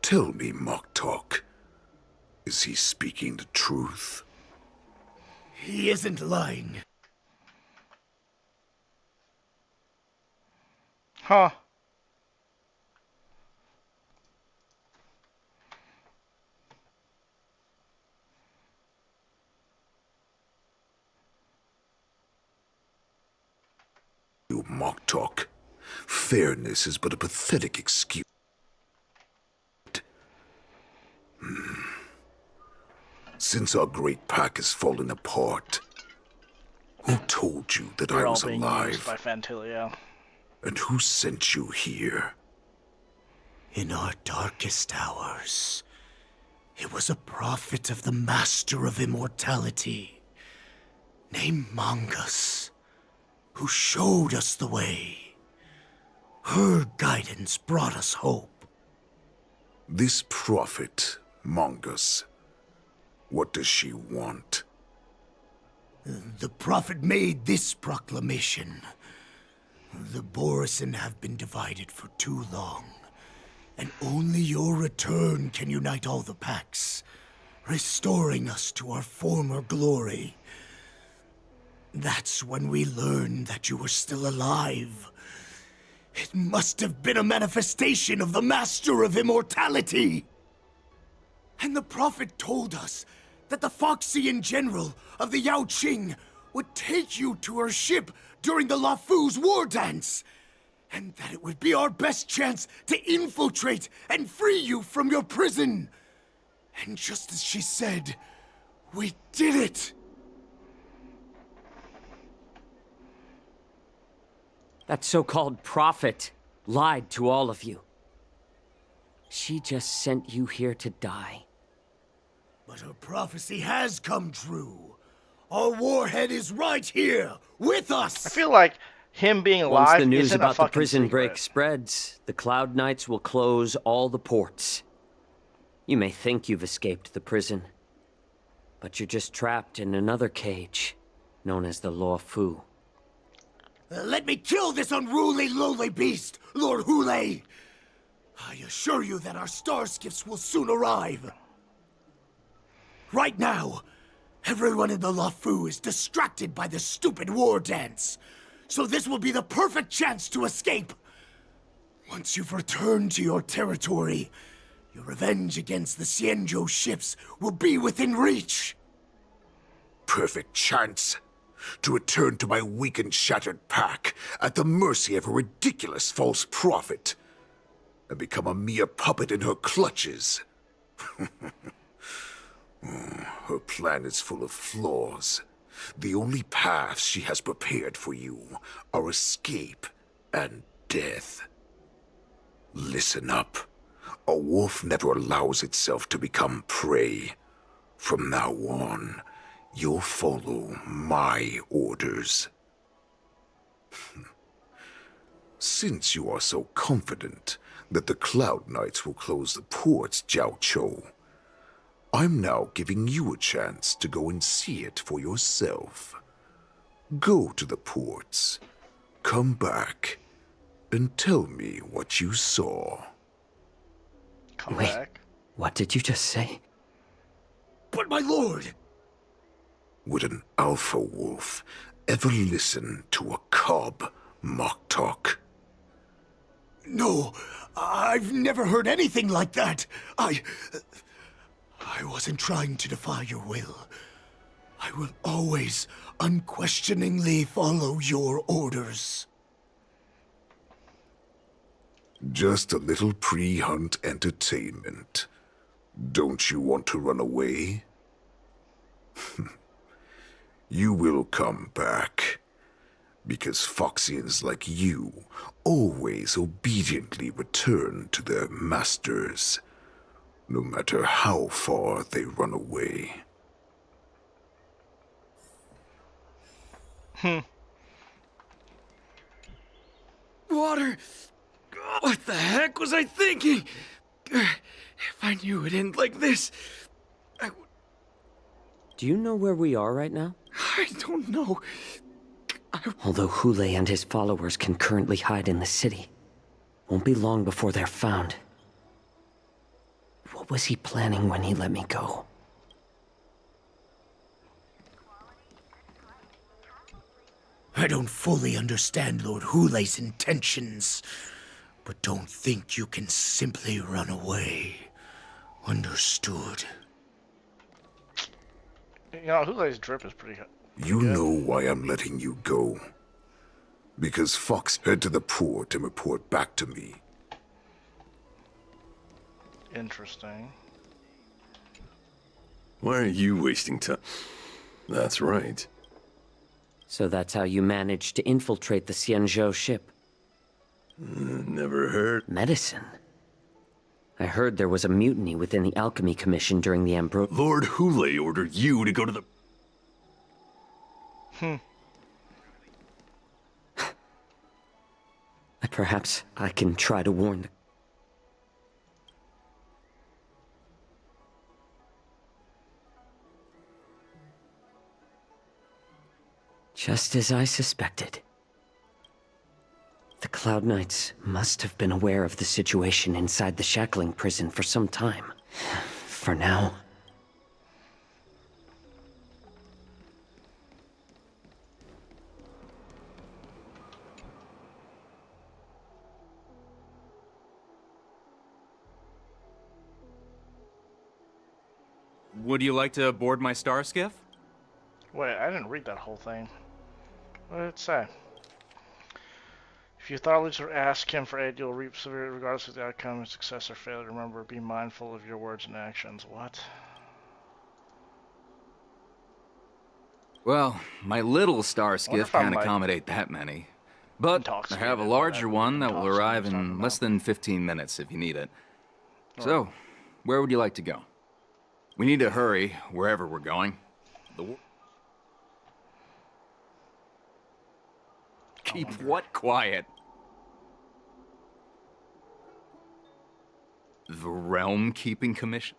Tell me, Mock Talk. Is he speaking the truth? He isn't lying. Huh. You Mock Talk. Fairness is but a pathetic excuse. Since our great pack has fallen apart, who told you that We're I all was being used by alive? Fantilio. And who sent you here? In our darkest hours, it was a prophet of the Master of Immortality, named Mongus, who showed us the way. Her guidance brought us hope. This prophet, Mongus, what does she want? The prophet made this proclamation. The Borison have been divided for too long, and only your return can unite all the packs, restoring us to our former glory. That's when we learned that you were still alive. It must have been a manifestation of the Master of Immortality! And the prophet told us that the Foxian general of the Yao Qing would take you to her ship during the Lafu's war dance, and that it would be our best chance to infiltrate and free you from your prison. And just as she said, we did it! That so-called prophet lied to all of you. She just sent you here to die. But her prophecy has come true. Our warhead is right here, with us! I feel like him being Once alive the news isn't a about the fucking prison secret. break spreads, the Cloud Knights will close all the ports. You may think you've escaped the prison, but you're just trapped in another cage, known as the Law Fu. Let me kill this unruly, lowly beast, Lord Hule! I assure you that our star skiffs will soon arrive. Right now, everyone in the Lafu is distracted by the stupid war dance, so this will be the perfect chance to escape. Once you've returned to your territory, your revenge against the Xianzhou ships will be within reach. Perfect chance to return to my weak and shattered pack at the mercy of a ridiculous false prophet and become a mere puppet in her clutches. Her plan is full of flaws. The only paths she has prepared for you are escape and death. Listen up. A wolf never allows itself to become prey. From now on, you'll follow my orders. Since you are so confident that the Cloud Knights will close the ports, Jiao Chou, I'm now giving you a chance to go and see it for yourself. Go to the ports. Come back and tell me what you saw. Come Wait. back. What did you just say? But my lord! Would an alpha wolf ever listen to a cub mock talk? No, I've never heard anything like that. I wasn't trying to defy your will. I will always unquestioningly follow your orders. Just a little pre-hunt entertainment. Don't you want to run away? You will come back. Because Foxians like you always obediently return to their masters, no matter how far they run away. Water! What the heck was I thinking? If I knew it'd end like this, Do you know where we are right now? I don't know. Although Hule and his followers can currently hide in the city, won't be long before they're found. What was he planning when he let me go? I don't fully understand Lord Hule's intentions, but don't think you can simply run away. Understood? You know, Hule's drip is pretty good. You know why I'm letting you go. Because Fox head to the port and report back to me. Interesting. Why are you wasting time? That's right. So that's how you managed to infiltrate the Xianzhou ship? Never heard. Medicine? I heard there was a mutiny within the Alchemy Commission during the Lord Hule ordered you to go to the... Perhaps I can try to warn the... Just as I suspected. The Cloud Knights must have been aware of the situation inside the shackling prison for some time. For now... Would you like to board my star skiff? Wait, I didn't read that whole thing. What did it say? If you thoroughly ask him for aid, you'll reap severe regardless of the outcome, success or failure. Remember, be mindful of your words and actions. What? Well, my little star skiff can't accommodate that many. But I have a larger one that will arrive in less than 15 minutes if you need it. So, where would you like to go? We need to hurry wherever we're going. Keep what quiet? The Realm Keeping Commission?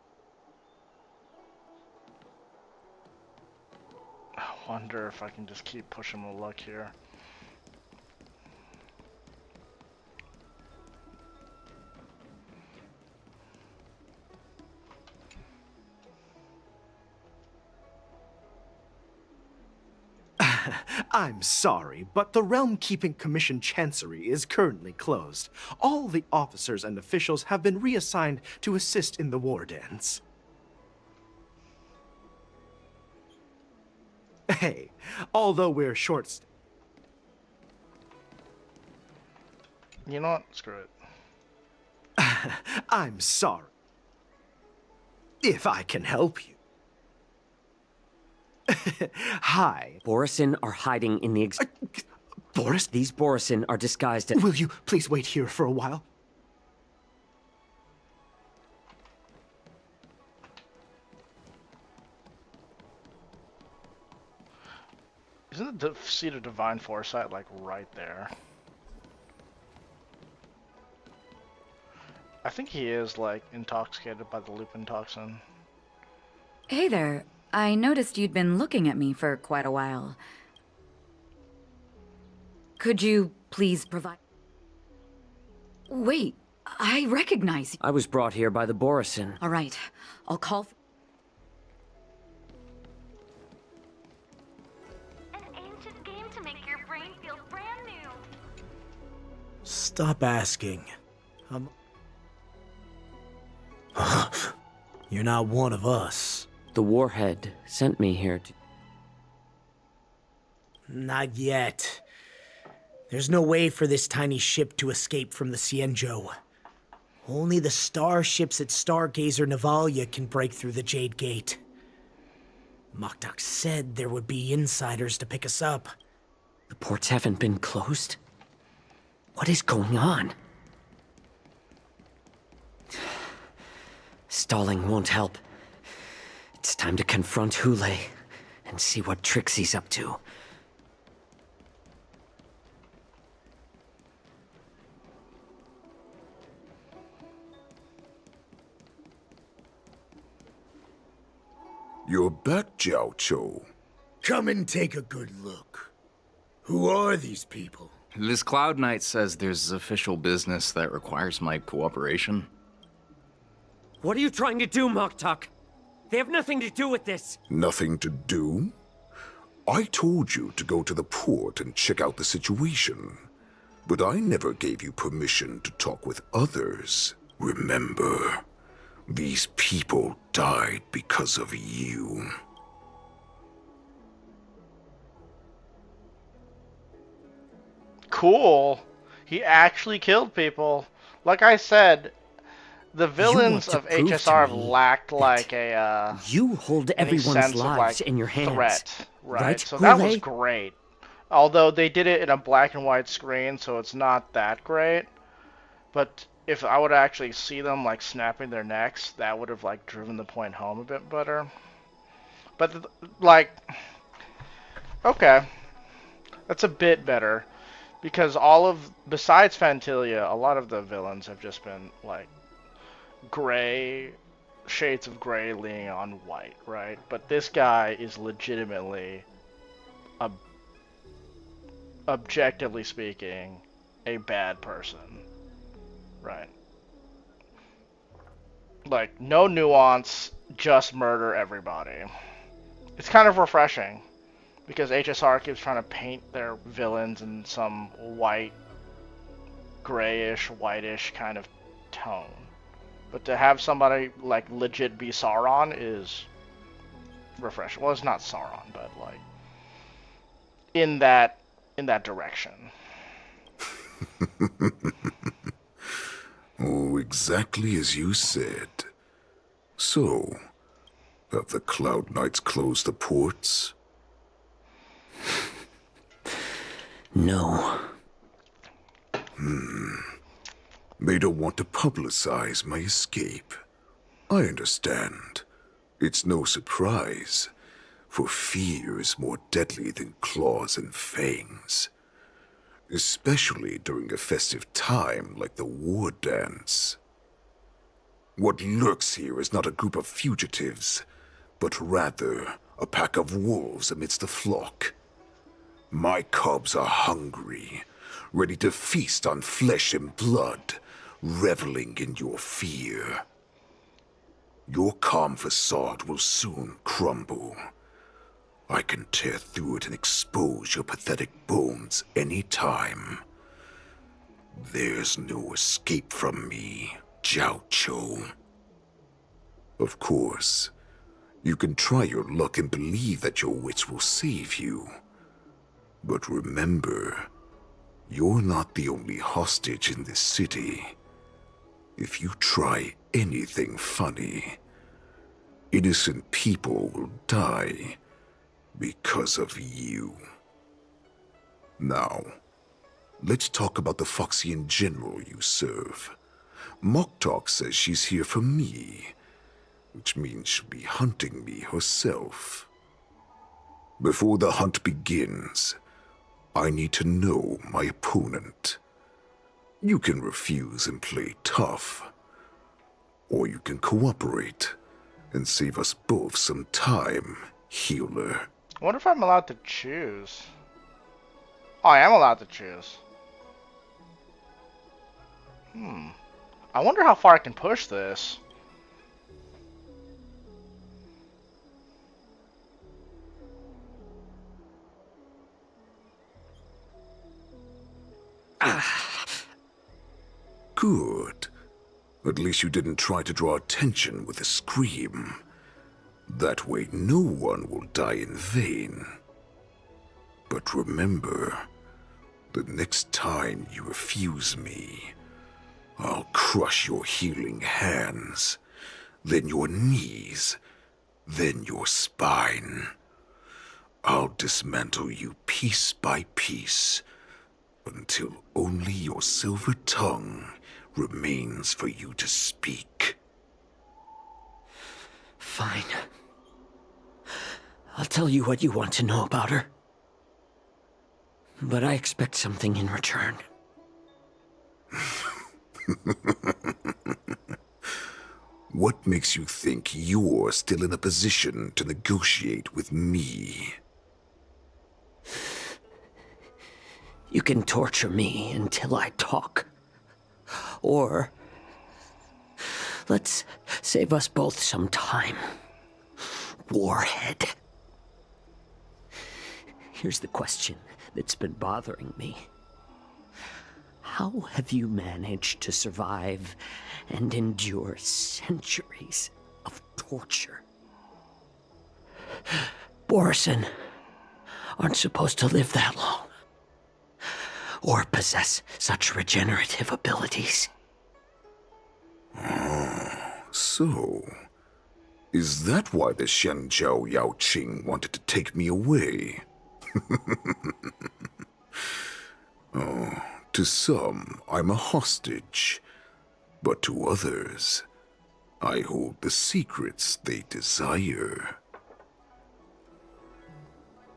I wonder if I can just keep pushing my luck here. I'm sorry, but the Realm Keeping Commission Chancery is currently closed. All the officers and officials have been reassigned to assist in the war dance. Hey, although we're short... You know what? Screw it. I'm sorry. If I can help you. Hi. Borisin are hiding in the Boris? These Borisin are disguised as... Will you please wait here for a while? Isn't the seat of Divine Foresight like right there? I think he is like intoxicated by the lupin toxin. Hey there. I noticed you'd been looking at me for quite a while. Could you please provide... Wait, I recognize you. I was brought here by the Borison. All right, I'll call... An ancient game to make your brain feel brand new. Stop asking. You're not one of us. The Warhead sent me here to... Not yet. There's no way for this tiny ship to escape from the Cienjo. Only the starships at Stargazer Navalia can break through the Jade Gate. Moktok said there would be insiders to pick us up. The ports haven't been closed? What is going on? Stalling won't help. It's time to confront Hule and see what tricks he's up to. You're back, Jiao Cho. Come and take a good look. Who are these people? This Cloud Knight says there's official business that requires my cooperation. What are you trying to do, Moktok? They have nothing to do with this. Nothing to do? I told you to go to the port and check out the situation. But I never gave you permission to talk with others. Remember, these people died because of you. Cool. He actually killed people. Like I said, the villains of HSR lacked like a you hold everyone's lives in your hands. Threat, right? So Hule? that was great. Although they did it in a black and white screen, so it's not that great. But if I would actually see them like snapping their necks, that would have like driven the point home a bit better. But like, okay, that's a bit better because besides Fantilia, a lot of the villains have just been like gray, shades of gray leaning on white, right? But this guy is legitimately, objectively speaking, a bad person, right? Like, no nuance, just murder everybody. It's kind of refreshing, because HSR keeps trying to paint their villains in some white, grayish, whitish kind of tone. But to have somebody, like, legit be Sauron is refreshing. Well, it's not Sauron, but, like, in that direction. Oh, exactly as you said. So, have the Cloud Knights closed the ports? No. They don't want to publicize my escape. I understand. It's no surprise, for fear is more deadly than claws and fangs. Especially during a festive time like the war dance. What lurks here is not a group of fugitives, but rather a pack of wolves amidst the flock. My cubs are hungry, ready to feast on flesh and blood, reveling in your fear. Your calm facade will soon crumble. I can tear through it and expose your pathetic bones any time. There's no escape from me, Jiao Cho. Of course, you can try your luck and believe that your wits will save you. But remember, you're not the only hostage in this city. If you try anything funny, innocent people will die because of you. Now, let's talk about the Foxian general you serve. Moktok says she's here for me, which means she'll be hunting me herself. Before the hunt begins, I need to know my opponent. You can refuse and play tough, or you can cooperate and save us both some time, healer. I wonder if I'm allowed to choose. Oh, I am allowed to choose. I wonder how far I can push this. Good. At least you didn't try to draw attention with a scream. That way no one will die in vain. But remember, the next time you refuse me, I'll crush your healing hands, then your knees, then your spine. I'll dismantle you piece by piece, until only your silver tongue remains for you to speak. Fine. I'll tell you what you want to know about her. But I expect something in return. What makes you think you're still in a position to negotiate with me? You can torture me until I talk. Or let's save us both some time. Warhead. Here's the question that's been bothering me. How have you managed to survive and endure centuries of torture? Borison aren't supposed to live that long, or possess such regenerative abilities. So, is that why the Shenjiao Yao Qing wanted to take me away? Oh, to some, I'm a hostage. But to others, I hold the secrets they desire.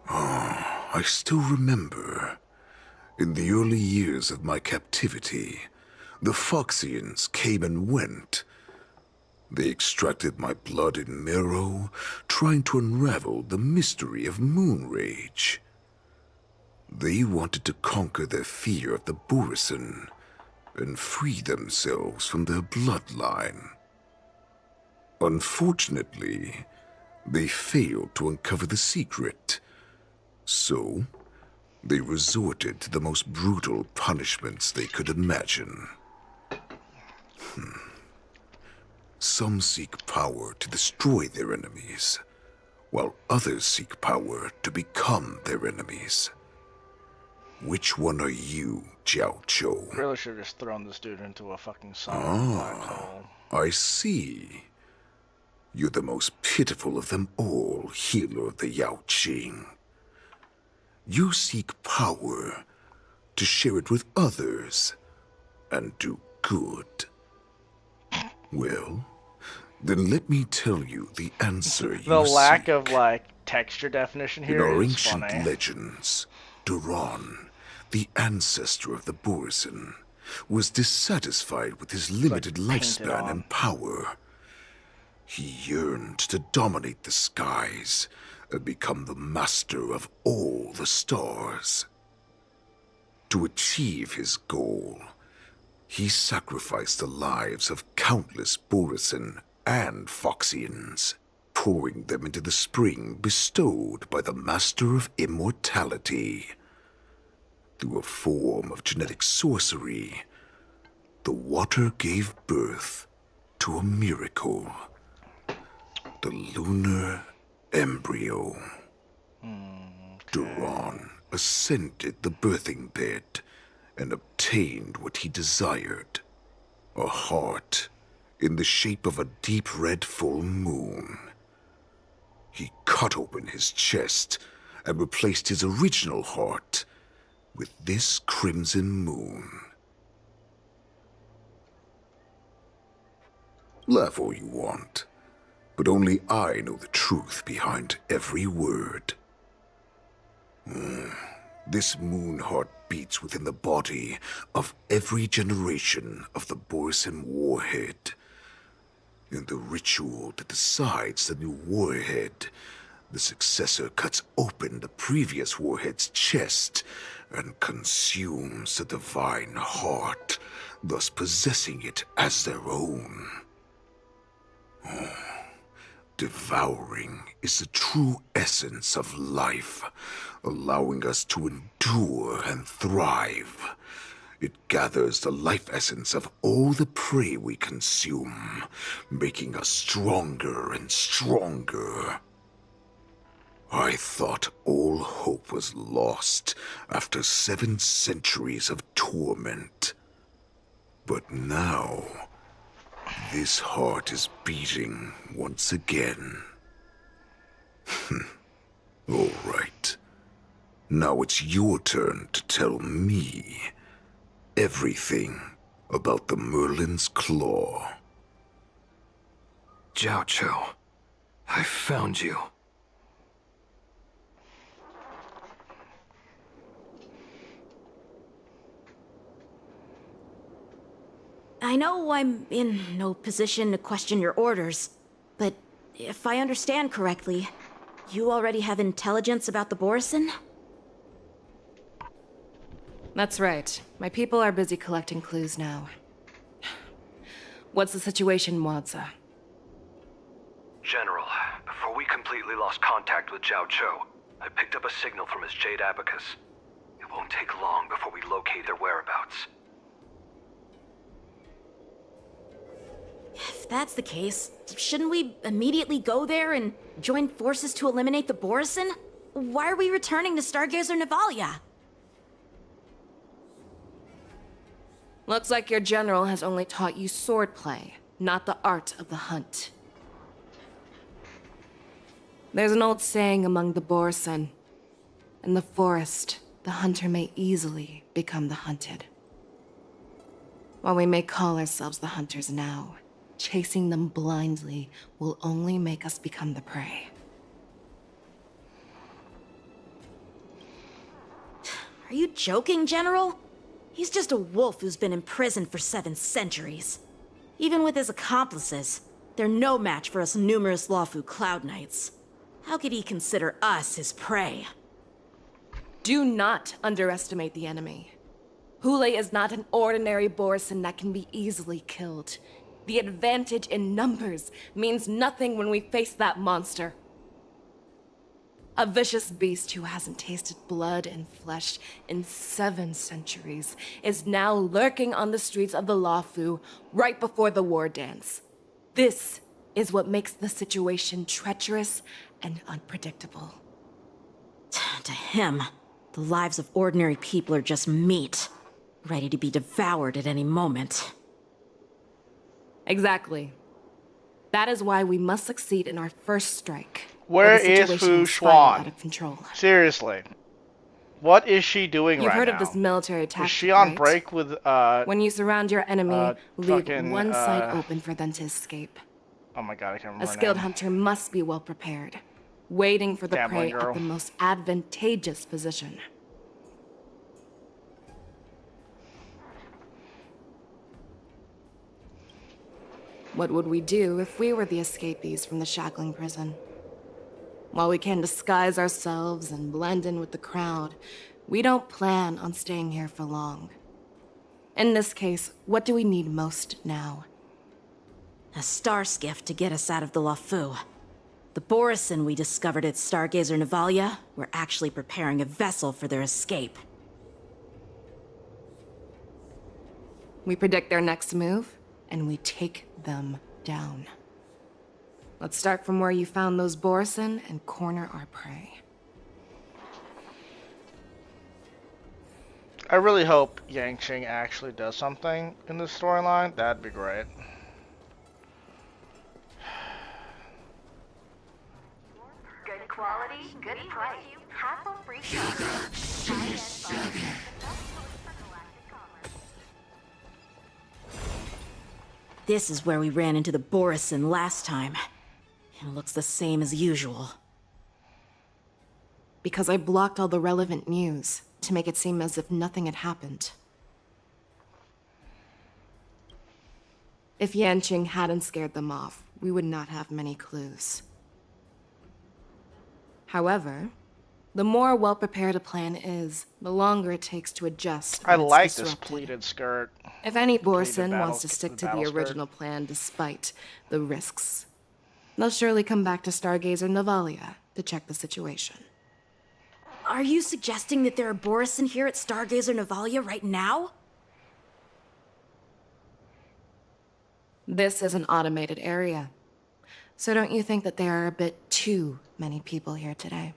I still remember. In the early years of my captivity, the Foxians came and went. They extracted my blood and marrow, trying to unravel the mystery of moon rage. They wanted to conquer their fear of the Borison and free themselves from their bloodline. Unfortunately, they failed to uncover the secret. So, they resorted to the most brutal punishments they could imagine. Some seek power to destroy their enemies, while others seek power to become their enemies. Which one are you, Jiao Chou? Really should have just thrown this dude into a fucking solid black hole. I see. You're the most pitiful of them all, healer of the Yao Qing. You seek power to share it with others and do good. Well, then let me tell you the answer The you lack seek. of, like, texture definition In here our is ancient funny. legends, Duran, the ancestor of the Borison, was dissatisfied with his limited lifespan and power. He yearned to dominate the skies and become the master of all the stars. To achieve his goal, he sacrificed the lives of countless Borison and Foxians, pouring them into the spring bestowed by the Master of Immortality. Through a form of genetic sorcery, the water gave birth to a miracle. The lunar embryo. Duran ascended the birthing bed and obtained what he desired. A heart in the shape of a deep red full moon. He cut open his chest and replaced his original heart with this crimson moon. Laugh all you want, but only I know the truth behind every word. This moon heart beats within the body of every generation of the Borison warhead. In the ritual that decides the new warhead, the successor cuts open the previous warhead's chest and consumes the divine heart, thus possessing it as their own. Devouring is the true essence of life, allowing us to endure and thrive. It gathers the life essence of all the prey we consume, making us stronger and stronger. I thought all hope was lost after 7 centuries of torment. But now, this heart is beating once again. All right. Now it's your turn to tell me everything about the Merlin's Claw. Jiao Cho, I found you. I know I'm in no position to question your orders, but if I understand correctly, you already have intelligence about the Borison? That's right. My people are busy collecting clues now. What's the situation, Wadza? General, before we completely lost contact with Jiao Cho, I picked up a signal from his Jade Abacus. It won't take long before we locate their whereabouts. If that's the case, shouldn't we immediately go there and join forces to eliminate the Borison? Why are we returning to Stargazer Navalia? Looks like your general has only taught you swordplay, not the art of the hunt. There's an old saying among the Borison. In the forest, the hunter may easily become the hunted. While we may call ourselves the hunters now, chasing them blindly will only make us become the prey. Are you joking, General? He's just a wolf who's been imprisoned for 7 centuries. Even with his accomplices, they're no match for us numerous Lawfu Cloud Knights. How could he consider us his prey? Do not underestimate the enemy. Hule is not an ordinary Borison that can be easily killed. The advantage in numbers means nothing when we face that monster. A vicious beast who hasn't tasted blood and flesh in 7 centuries is now lurking on the streets of the Lawfu right before the war dance. This is what makes the situation treacherous and unpredictable. To him, the lives of ordinary people are just meat, ready to be devoured at any moment. Exactly. That is why we must succeed in our first strike. Where is Fu Xuan? Out of control. Seriously. What is she doing You've right now? heard of this military tactic, Is she on right? break with, When you surround your enemy, leave fucking, one side open for them to escape. Oh my god, I can't remember A her skilled name. hunter must be well prepared, waiting for the Gambling prey girl. at the most advantageous position. What would we do if we were the escapees from the shackling prison? While we can disguise ourselves and blend in with the crowd, we don't plan on staying here for long. In this case, what do we need most now? A star skiff to get us out of the Lawfu. The Borison we discovered at Stargazer Navalia were actually preparing a vessel for their escape. We predict their next move, and we take them down. Let's start from where you found those Borison and corner our prey. I really hope Yangqing actually does something in this storyline. That'd be great. Good quality, good price. Hassle-free shipping. This is where we ran into the Borison last time. It looks the same as usual. Because I blocked all the relevant news to make it seem as if nothing had happened. If Yanqing hadn't scared them off, we would not have many clues. However, The more well-prepared a plan is, the longer it takes to adjust I when it's like this disrupted. pleated skirt. If any Pleated Borson battle- wants to stick to battle the skirt. original plan despite the risks, they'll surely come back to Stargazer Navalia to check the situation. Are you suggesting that there are Borison here at Stargazer Navalia right now? This is an automated area. So don't you think that there are a bit too many people here today?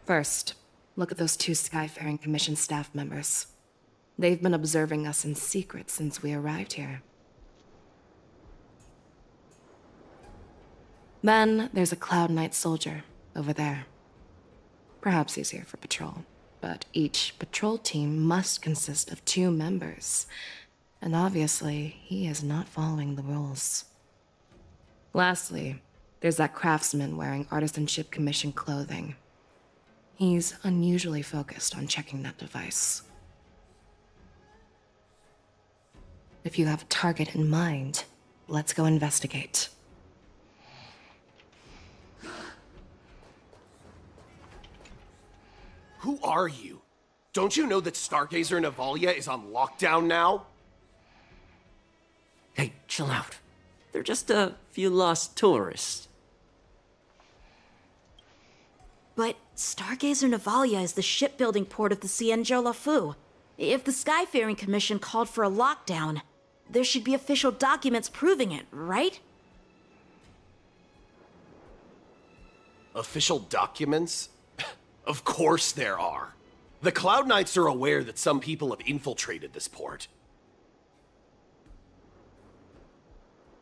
First, look at those 2 Skyfaring Commission staff members. They've been observing us in secret since we arrived here. Then there's a Cloud Knight soldier over there. Perhaps he's here for patrol, but each patrol team must consist of 2 members. And obviously, he is not following the rules. Lastly, there's that craftsman wearing Artisanship Commission clothing. He's unusually focused on checking that device. If you have a target in mind, let's go investigate. Who are you? Don't you know that Stargazer Navalia is on lockdown now? Hey, chill out. They're just a few lost tourists. But Stargazer Navalia is the shipbuilding port of the Cienjo Lafu. If the Skyfaring Commission called for a lockdown, there should be official documents proving it, right? Official documents? Of course there are. The Cloud Knights are aware that some people have infiltrated this port.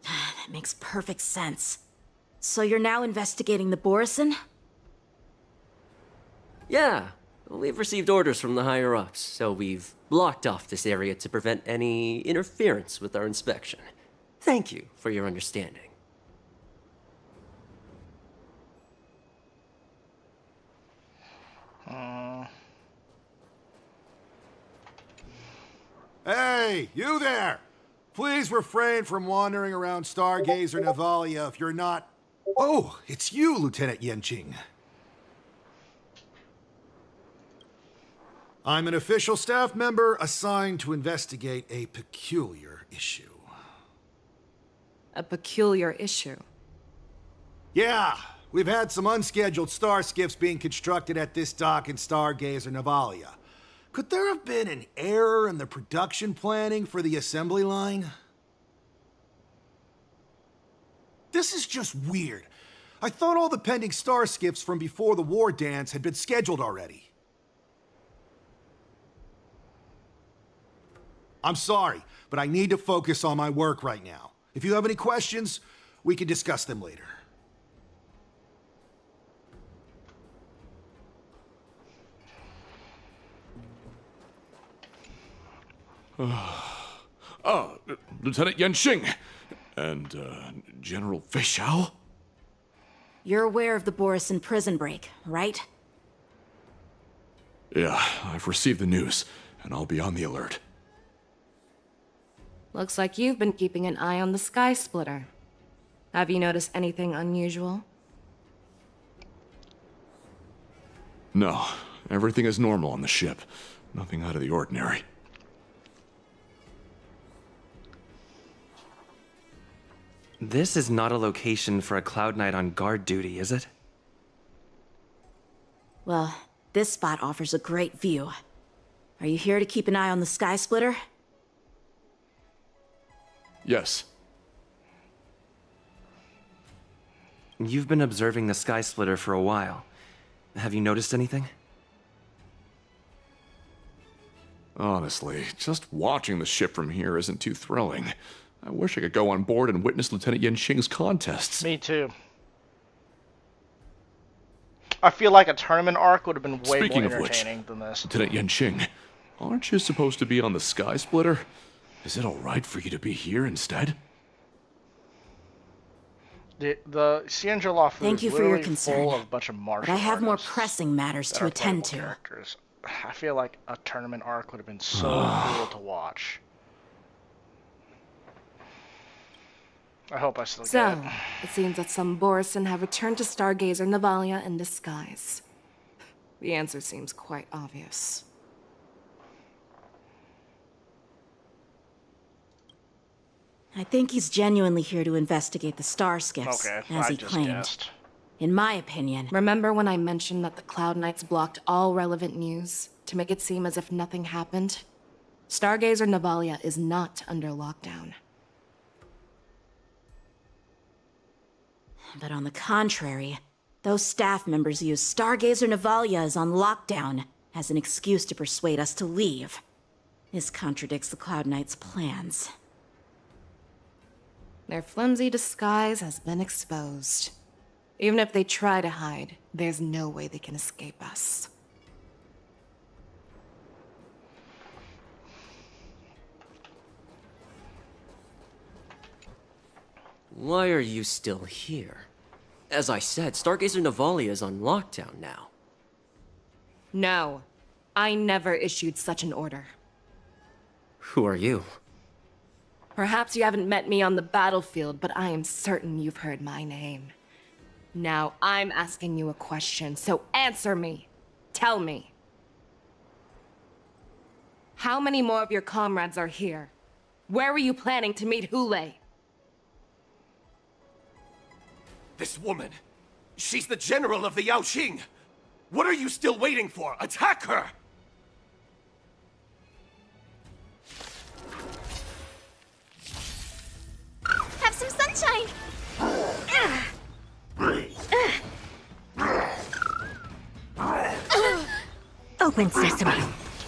That makes perfect sense. So you're now investigating the Borison? Yeah, we've received orders from the higher-ups, so we've blocked off this area to prevent any interference with our inspection. Thank you for your understanding. Hey, you there! Please refrain from wandering around Stargazer Navalia if you're not... Oh, it's you, Lieutenant Yenching. I'm an official staff member assigned to investigate a peculiar issue. A peculiar issue? Yeah, we've had some unscheduled star skiffs being constructed at this dock in Stargazer Navalia. Could there have been an error in the production planning for the assembly line? This is just weird. I thought all the pending star skiffs from before the war dance had been scheduled already. I'm sorry, but I need to focus on my work right now. If you have any questions, we can discuss them later. Lieutenant Yenching and General Feixiao? You're aware of the Borison prison break, right? Yeah, I've received the news, and I'll be on the alert. Looks like you've been keeping an eye on the Sky Splitter. Have you noticed anything unusual? No, everything is normal on the ship. Nothing out of the ordinary. This is not a location for a Cloud Knight on guard duty, is it? Well, this spot offers a great view. Are you here to keep an eye on the Sky Splitter? Yes. You've been observing the Sky Splitter for a while. Have you noticed anything? Honestly, just watching the ship from here isn't too thrilling. I wish I could go on board and witness Lieutenant Yenching's contests. Me too. I feel like a tournament arc would have been way Speaking more of which, entertaining than this. Lieutenant Yenching, aren't you supposed to be on the Sky Splitter? Is it alright for you to be here instead? The Cienjo Lafu Thank is you for your literally concern, full of a bunch of martial but I have more artists pressing matters that to are attend playable to. characters. I feel like a tournament arc would have been so cool to watch. I hope I still get So, it. it seems that some Borison have returned to Stargazer Navalia in disguise. The answer seems quite obvious. I think he's genuinely here to investigate the star skiffs, Okay, as I he just claimed. guessed. In my opinion. Remember when I mentioned that the Cloud Knights blocked all relevant news to make it seem as if nothing happened? Stargazer Navalia is not under lockdown. But on the contrary, those staff members use Stargazer Navalia is on lockdown as an excuse to persuade us to leave. This contradicts the Cloud Knights' plans. Their flimsy disguise has been exposed. Even if they try to hide, there's no way they can escape us. Why are you still here? As I said, Stargazer Navalia is on lockdown now. No, I never issued such an order. Who are you? Perhaps you haven't met me on the battlefield, but I am certain you've heard my name. Now I'm asking you a question, so answer me. Tell me. How many more of your comrades are here? Where were you planning to meet Hule? This woman, she's the general of the Yaoqing. What are you still waiting for? Attack her! Have some sunshine! Open sesame.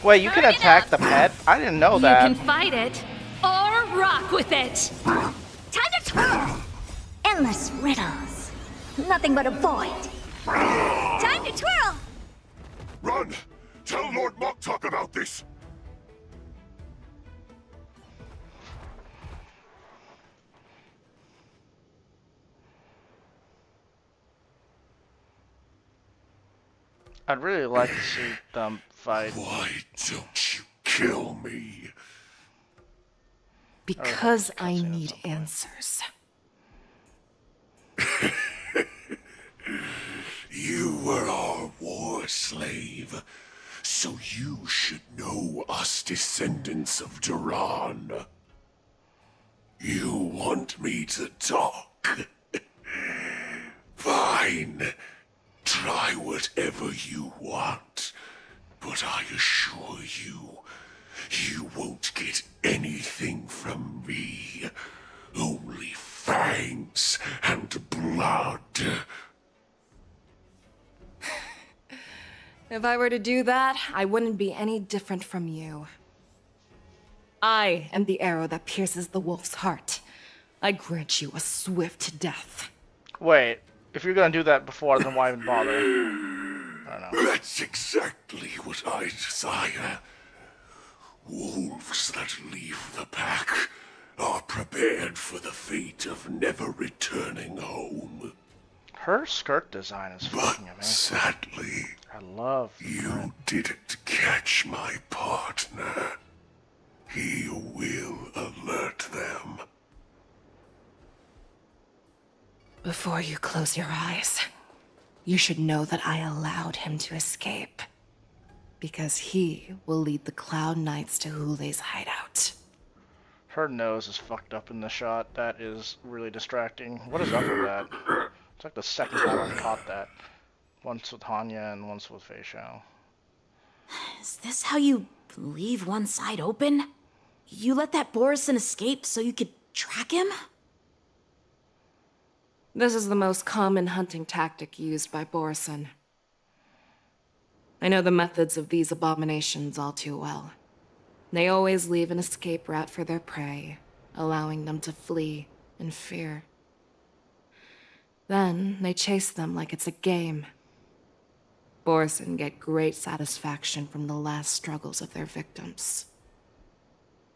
Wait, you can attack the pet? I didn't know that. You can fight it, or rock with it. Time to twirl! Endless riddles. Nothing but a void. Time to twirl! Run! Tell Lord Moktok about this! I'd really like to see them fight. Why don't you kill me? Because I need answers. You were our war slave, so you should know us descendants of Duran. You want me to talk? Fine. Try whatever you want, but I assure you, you won't get anything from me. Only fangs and blood. If I were to do that, I wouldn't be any different from you. I am the arrow that pierces the wolf's heart. I grant you a swift death. Wait, if you're gonna do that before, then why even bother? I don't know. That's exactly what I desire. Wolves that leave the pack are prepared for the fate of never returning home. Her skirt design is fucking amazing. Sadly, I love you didn't catch my partner. He will alert them. Before you close your eyes, you should know that I allowed him to escape. Because he will lead the Cloud Knights to Hule's hideout. Her nose is fucked up in the shot. That is really distracting. What is up with that? It's like the second time I've caught that. Once with Hanya and once with Fei Xiao. Is this how you leave one side open? You let that Borison escape so you could track him? This is the most common hunting tactic used by Borison. I know the methods of these abominations all too well. They always leave an escape route for their prey, allowing them to flee in fear. Then they chase them like it's a game. Borison get great satisfaction from the last struggles of their victims.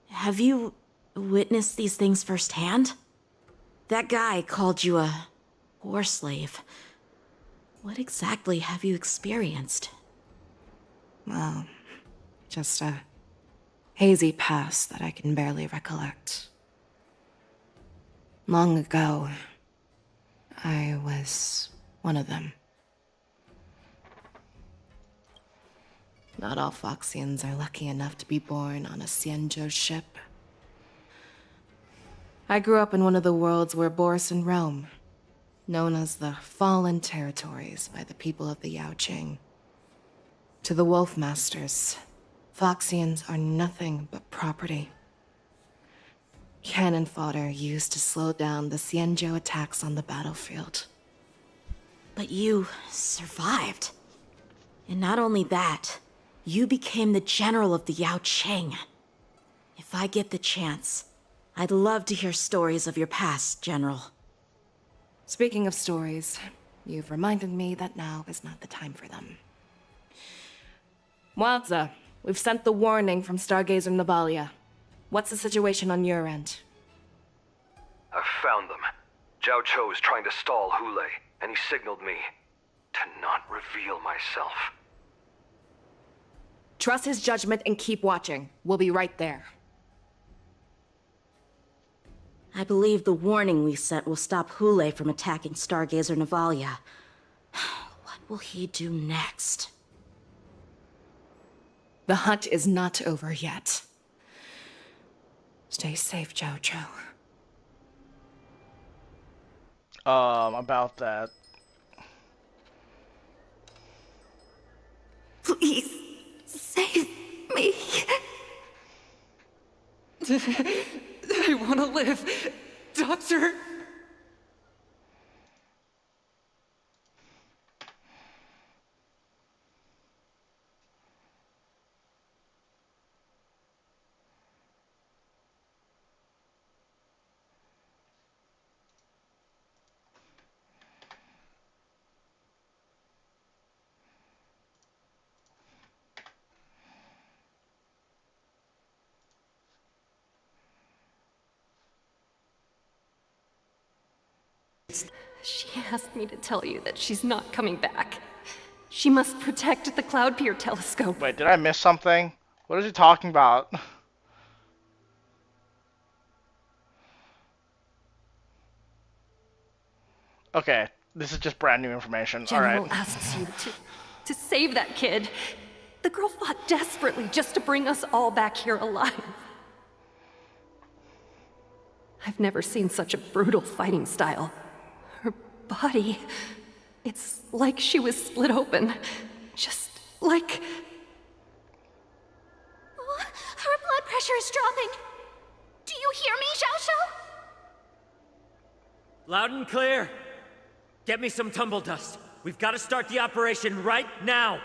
Have you witnessed these things firsthand? That guy called you a war slave. What exactly have you experienced? Well, just a hazy past that I can barely recollect. Long ago, I was one of them. Not all Foxians are lucky enough to be born on a Xianzhou ship. I grew up in one of the worlds where Borison roam, known as the Fallen Territories by the people of the Yaoqing. To the Wolf Masters, Foxians are nothing but property. Cannon fodder used to slow down the Xianzhou attacks on the battlefield. But you survived. And not only that, you became the general of the Yaoqing. If I get the chance, I'd love to hear stories of your past, General. Speaking of stories, you've reminded me that now is not the time for them. Wadza, we've sent the warning from Stargazer Navalia. What's the situation on your end? I've found them. Zhao Chou is trying to stall Hule, and he signaled me to not reveal myself. Trust his judgment and keep watching. We'll be right there. I believe the warning we sent will stop Hule from attacking Stargazer Navalia. What will he do next? The hunt is not over yet. Stay safe, Zhao Chou. About that. Please, save me. I want to live, Doctor. She asked me to tell you that she's not coming back. She must protect the Cloud Pier telescope. Wait, did I miss something? What is he talking about? Okay, this is just brand new information. General All right. asks you to save that kid. The girl fought desperately just to bring us all back here alive. I've never seen such a brutal fighting style. Her body, it's like she was split open. Just like... Her blood pressure is dropping. Do you hear me, Xiao Shou? Loud and clear. Get me some tumble dust. We've got to start the operation right now.